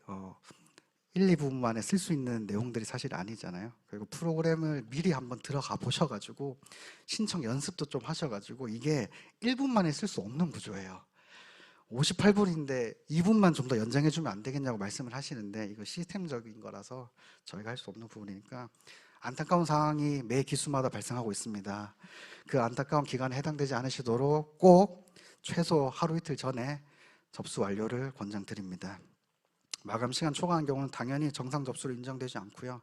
1, 2분 만에 쓸 수 있는 내용들이 사실 아니잖아요. 그리고 프로그램을 미리 한번 들어가 보셔가지고 신청 연습도 좀 하셔가지고 이게 1분 만에 쓸 수 없는 구조예요. 58분인데 2분만 좀 더 연장해주면 안 되겠냐고 말씀을 하시는데 이거 시스템적인 거라서 저희가 할 수 없는 부분이니까 안타까운 상황이 매 기수마다 발생하고 있습니다. 그 안타까운 기간에 해당되지 않으시도록 꼭 최소 하루 이틀 전에 접수 완료를 권장드립니다. 마감 시간 초과한 경우는 당연히 정상 접수로 인정되지 않고요.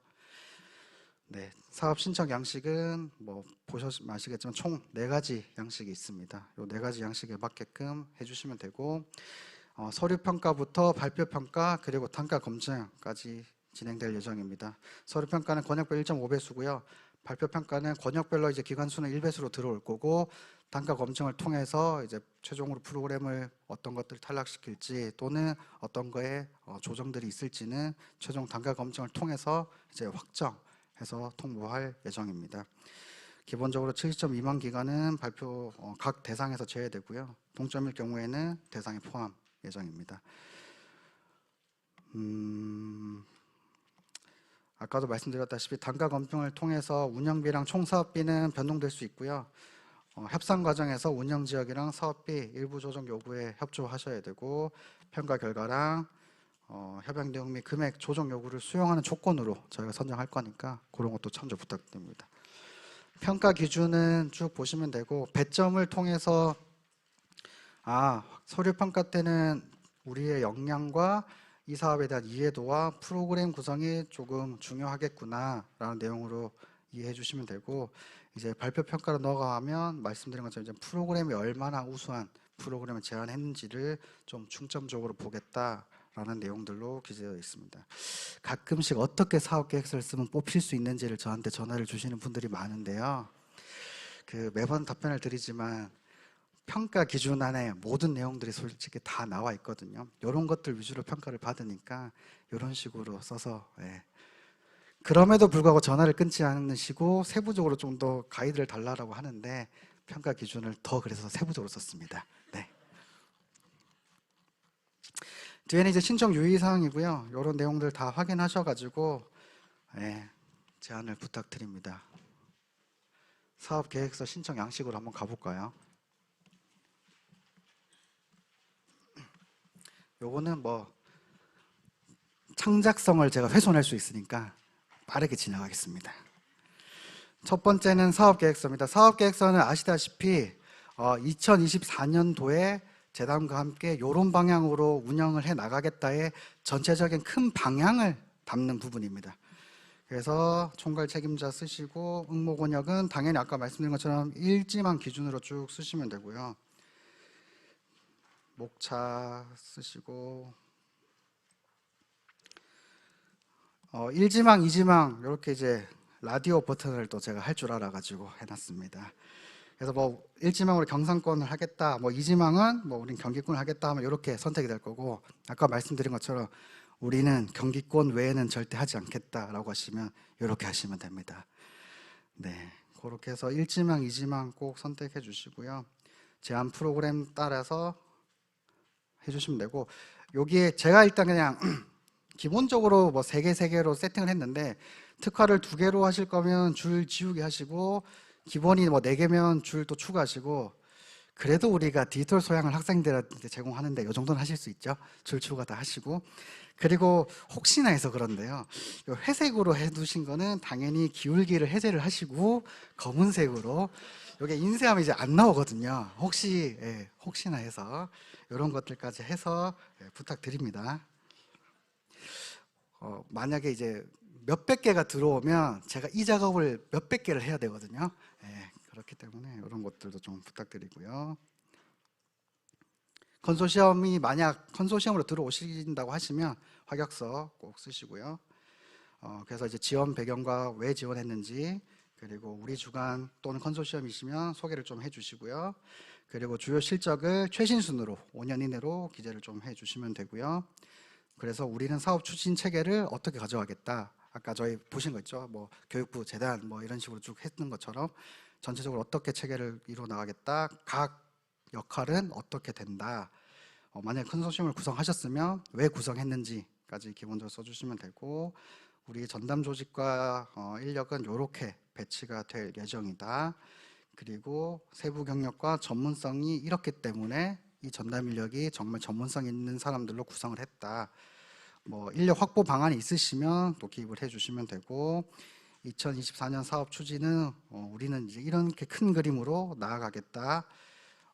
네, 사업 신청 양식은 뭐 보시면 아시겠지만 총 4가지 양식이 있습니다. 이 4가지 양식에 맞게끔 해주시면 되고, 서류 평가부터 발표 평가 그리고 단가 검증까지 진행될 예정입니다. 서류 평가는 권역별 1.5배수고요. 발표 평가는 권역별로 이제 기관 수는 1배수로 들어올 거고, 단가 검증을 통해서 이제 최종으로 프로그램을 어떤 것들 탈락시킬지 또는 어떤 거에 조정들이 있을지는 최종 단가 검증을 통해서 이제 확정해서 통보할 예정입니다. 기본적으로 70점 미만 기관은 발표 각 대상에서 제외되고요. 동점일 경우에는 대상에 포함 예정입니다. 아까도 말씀드렸다시피 단가 검증을 통해서 운영비랑 총사업비는 변동될 수 있고요. 협상 과정에서 운영지역이랑 사업비 일부 조정 요구에 협조하셔야 되고, 평가 결과랑 협약 내용 및 금액 조정 요구를 수용하는 조건으로 저희가 선정할 거니까 그런 것도 참조 부탁드립니다. 평가 기준은 쭉 보시면 되고, 배점을 통해서 서류 평가 때는 우리의 역량과 이 사업에 대한 이해도와 프로그램 구성이 조금 중요하겠구나 라는 내용으로 이해해 주시면 되고, 이제 발표 평가로 넘어가면 말씀드린 것처럼 이제 프로그램이 얼마나 우수한 프로그램을 제안했는지를 좀 중점적으로 보겠다라는 내용들로 기재되어 있습니다. 가끔씩 어떻게 사업 계획서를 쓰면 뽑힐 수 있는지를 저한테 전화를 주시는 분들이 많은데요. 매번 답변을 드리지만 평가 기준 안에 모든 내용들이 솔직히 다 나와 있거든요. 이런 것들 위주로 평가를 받으니까 이런 식으로 써서, 그럼에도 불구하고 전화를 끊지 않으시고 세부적으로 좀 더 가이드를 달라고 하는데 평가 기준을 더 그래서 세부적으로 썼습니다. 네. 뒤에는 이제 신청 유의사항이고요. 이런 내용들 다 확인하셔가지고 제안을 부탁드립니다. 사업계획서 신청 양식으로 한번 가볼까요? 요거는 뭐 창작성을 제가 훼손할 수 있으니까 빠르게 지나가겠습니다. 첫 번째는 사업계획서입니다. 사업계획서는 아시다시피 2024년도에 재단과 함께 이런 방향으로 운영을 해 나가겠다의 전체적인 큰 방향을 담는 부분입니다. 그래서 총괄 책임자 쓰시고, 응모권역은 당연히 아까 말씀드린 것처럼 일지만 기준으로 쭉 쓰시면 되고요. 목차 쓰시고, 1지망, 2지망 이렇게 이제 라디오 버튼을 또 제가 할 줄 알아가지고 해놨습니다. 그래서 뭐 1지망으로 경상권을 하겠다, 뭐 2지망은 뭐 우린 경기권을 하겠다 하면 이렇게 선택이 될 거고, 아까 말씀드린 것처럼 우리는 경기권 외에는 절대 하지 않겠다라고 하시면 이렇게 하시면 됩니다. 네, 그렇게 해서 1지망, 2지망 꼭 선택해 주시고요. 제안 프로그램 따라서 해주시면 되고, 여기에 제가 일단 그냥 기본적으로 뭐 3개, 3개로 세팅을 했는데, 특화를 2개로 하실 거면 줄 지우기 하시고, 기본이 뭐 4개면 줄 또 추가하시고, 그래도 우리가 디지털 소양을 학생들한테 제공하는데 이 정도는 하실 수 있죠. 줄 추가 다 하시고, 그리고 혹시나 해서 그런데요, 회색으로 해두신 거는 당연히 기울기를 해제를 하시고, 검은색으로, 이게 인쇄하면 이제 안 나오거든요. 혹시나 해서 이런 것들까지 해서 부탁드립니다. 만약에 이제 몇백 개가 들어오면 제가 이 작업을 몇백 개를 해야 되거든요. 그렇기 때문에 이런 것들도 좀 부탁드리고요. 컨소시엄이 만약 컨소시엄으로 들어오신다고 하시면 확약서 꼭 쓰시고요. 그래서 이제 지원 배경과 왜 지원했는지, 그리고 우리 주관 또는 컨소시엄이시면 소개를 좀 해주시고요. 그리고 주요 실적을 최신 순으로 5년 이내로 기재를 좀 해주시면 되고요. 그래서 우리는 사업 추진 체계를 어떻게 가져가겠다. 아까 저희 보신 거 있죠. 뭐 교육부, 재단 뭐 이런 식으로 쭉 했던 것처럼 전체적으로 어떻게 체계를 이루어 나가겠다. 각 역할은 어떻게 된다. 만약에 컨소시엄을 구성하셨으면 왜 구성했는지까지 기본적으로 써주시면 되고, 우리 전담 조직과 인력은 이렇게 배치가 될 예정이다. 그리고 세부 경력과 전문성이 이렇기 때문에 이 전담 인력이 정말 전문성 있는 사람들로 구성을 했다. 뭐 인력 확보 방안이 있으시면 또 기입을 해주시면 되고, 2024년 사업 추진은 우리는 이제 이렇게 큰 그림으로 나아가겠다.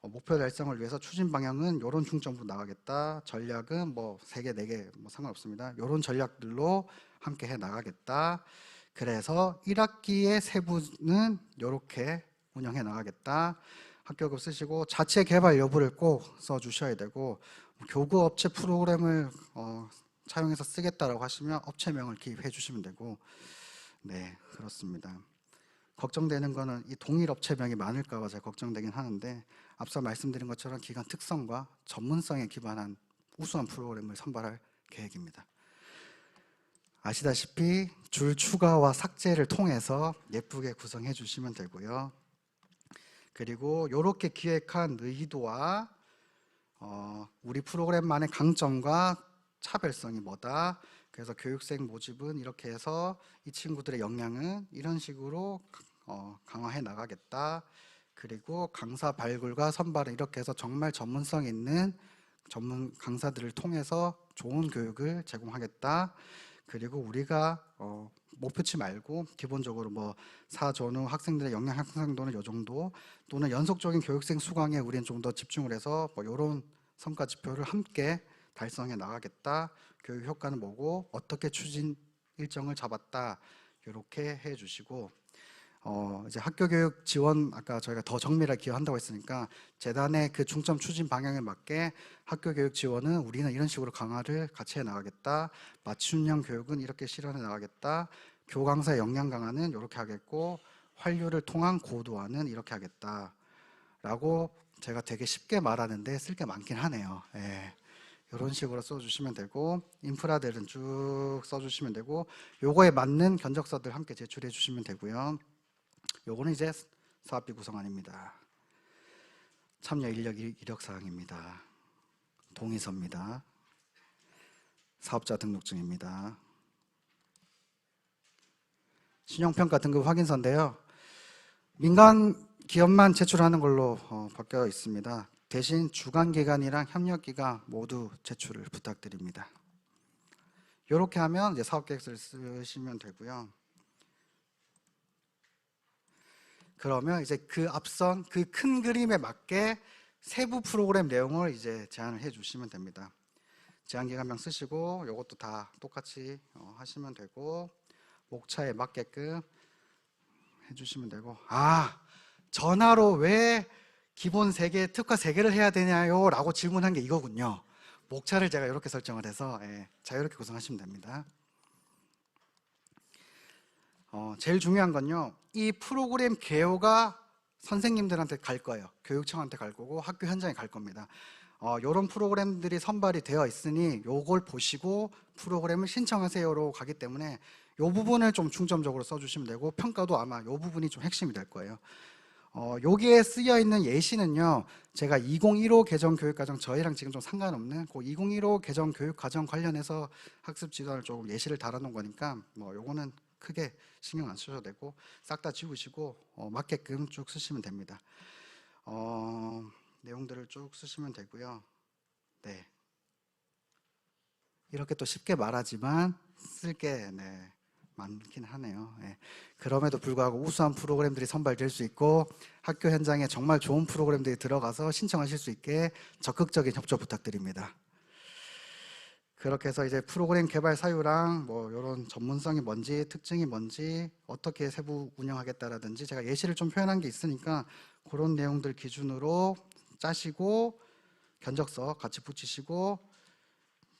목표 달성을 위해서 추진 방향은 이런 중점으로 나가겠다. 전략은 뭐 3개, 4개 뭐 상관없습니다. 이런 전략들로 함께 해 나가겠다. 그래서 1학기의 세부는 이렇게 운영해 나가겠다. 합격을 쓰시고 자체 개발 여부를 꼭 써주셔야 되고 교구 업체 프로그램을 차용해서 쓰겠다라고 하시면 업체명을 기입해 주시면 되고 네 그렇습니다. 걱정되는 거는 이 동일 업체명이 많을까 봐 제가 걱정되긴 하는데 앞서 말씀드린 것처럼 기관 특성과 전문성에 기반한 우수한 프로그램을 선발할 계획입니다. 아시다시피 줄 추가와 삭제를 통해서 예쁘게 구성해 주시면 되고요. 그리고 이렇게 기획한 의도와 우리 프로그램만의 강점과 차별성이 뭐다. 그래서 교육생 모집은 이렇게 해서 이 친구들의 역량은 이런 식으로 강화해 나가겠다. 그리고 강사 발굴과 선발은 이렇게 해서 정말 전문성 있는 전문 강사들을 통해서 좋은 교육을 제공하겠다. 그리고 우리가 목표치 말고 기본적으로 뭐 사전후 학생들의 역량 향상도는 이 정도 또는 연속적인 교육생 수강에 우리는 좀 더 집중을 해서 뭐 이런 성과 지표를 함께 달성해 나가겠다. 교육 효과는 뭐고 어떻게 추진 일정을 잡았다. 이렇게 해 주시고 이제 학교 교육 지원 아까 저희가 더 정밀하게 기여한다고 했으니까 재단의 그 중점 추진 방향에 맞게 학교 교육 지원은 우리는 이런 식으로 강화를 같이 해 나가겠다. 맞춤형 교육은 이렇게 실현해 나가겠다. 교강사 역량 강화는 이렇게 하겠고 환류를 통한 고도화는 이렇게 하겠다. 라고 제가 되게 쉽게 말하는데 쓸 게 많긴 하네요. 예. 이런 식으로 써주시면 되고 인프라들은 쭉 써주시면 되고 요거에 맞는 견적서들 함께 제출해 주시면 되고요. 요거는 이제 사업비 구성안입니다. 참여 인력 이력사항입니다. 동의서입니다. 사업자 등록증입니다. 신용평가 등급 확인서인데요. 민간 기업만 제출하는 걸로 바뀌어 있습니다. 대신 주관기관이랑 협력기관 모두 제출을 부탁드립니다. 이렇게 하면 이제 사업계획서를 쓰시면 되고요. 그러면 이제 그 앞선 그 큰 그림에 맞게 세부 프로그램 내용을 이제 제안을 해 주시면 됩니다. 제안기간명 쓰시고 이것도 다 똑같이 하시면 되고 목차에 맞게끔 해주시면 되고 전화로 왜 기본 3개, 특화 3개를 해야 되냐요? 라고 질문한 게 이거군요. 목차를 제가 이렇게 설정을 해서 자유롭게 구성하시면 됩니다. 제일 중요한 건요. 이 프로그램 개요가 선생님들한테 갈 거예요. 교육청한테 갈 거고 학교 현장에 갈 겁니다. 이런 프로그램들이 선발이 되어 있으니 요걸 보시고 프로그램을 신청하세요로 가기 때문에 요 부분을 좀 중점적으로 써주시면 되고 평가도 아마 요 부분이 좀 핵심이 될 거예요. 여기에 쓰여 있는 예시는요. 제가 2015 개정 교육과정 저희랑 지금 좀 상관없는 그 2015 개정 교육과정 관련해서 학습 지도를 조금 예시를 달아놓은 거니까 뭐 요거는 크게 신경 안 쓰셔도 되고 싹 다 지우시고 맞게끔 쭉 쓰시면 됩니다. 내용들을 쭉 쓰시면 되고요. 네. 이렇게 또 쉽게 말하지만 쓸 게 많긴 하네요. 그럼에도 불구하고 우수한 프로그램들이 선발될 수 있고 학교 현장에 정말 좋은 프로그램들이 들어가서 신청하실 수 있게 적극적인 협조 부탁드립니다. 그렇게 해서 이제 프로그램 개발 사유랑 뭐 이런 전문성이 뭔지 특징이 뭔지 어떻게 세부 운영하겠다라든지 제가 예시를 좀 표현한 게 있으니까 그런 내용들 기준으로 짜시고 견적서 같이 붙이시고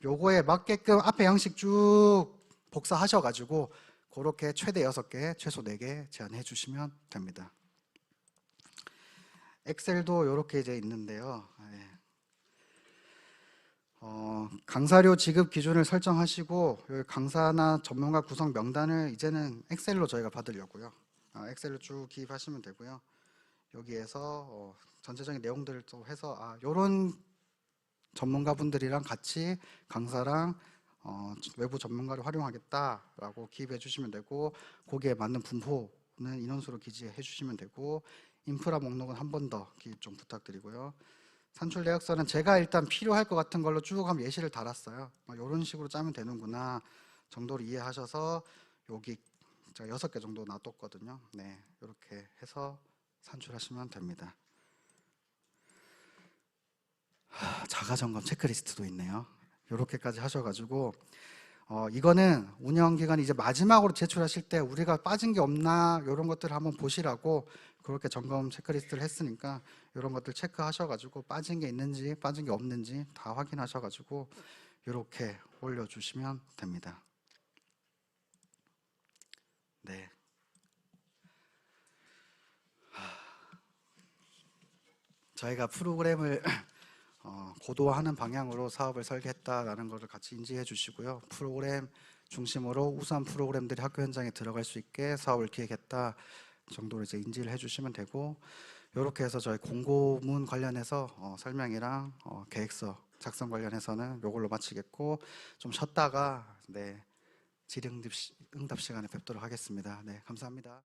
요거에 맞게끔 앞에 양식 쭉 복사하셔가지고 그렇게 최대 6개, 최소 4개 제안해 주시면 됩니다. 엑셀도 이렇게 이제 있는데요. 강사료 지급 기준을 설정하시고 여기 강사나 전문가 구성 명단을 이제는 엑셀로 저희가 받으려고요. 엑셀로 쭉 기입하시면 되고요. 여기에서 전체적인 내용들을 또 해서 이런 전문가분들이랑 같이 강사랑 외부 전문가를 활용하겠다라고 기입해 주시면 되고 거기에 맞는 분포는 인원수로 기재해 주시면 되고 인프라 목록은 한 번 더 기입 좀 부탁드리고요. 산출 내역서는 제가 일단 필요할 것 같은 걸로 쭉 한번 예시를 달았어요. 이런 식으로 짜면 되는구나 정도로 이해하셔서 여기 제가 6개 정도 놔뒀거든요. 네, 이렇게 해서 산출하시면 됩니다. 자가 점검 체크리스트도 있네요. 이렇게까지 하셔가지고 이거는 운영 기간 이제 마지막으로 제출하실 때 우리가 빠진 게 없나 이런 것들을 한번 보시라고 그렇게 점검 체크리스트를 했으니까 이런 것들 체크하셔가지고 빠진 게 있는지 빠진 게 없는지 다 확인하셔가지고 이렇게 올려주시면 됩니다. 네. 저희가 프로그램을 고도화하는 방향으로 사업을 설계했다라는 것을 같이 인지해 주시고요. 프로그램 중심으로 우수한 프로그램들이 학교 현장에 들어갈 수 있게 사업을 기획했다 정도로 이제 인지를 해 주시면 되고, 이렇게 해서 저희 공고문 관련해서 설명이랑 계획서 작성 관련해서는 이걸로 마치겠고, 좀 쉬었다가 네, 질의응답 시간에 뵙도록 하겠습니다. 네, 감사합니다.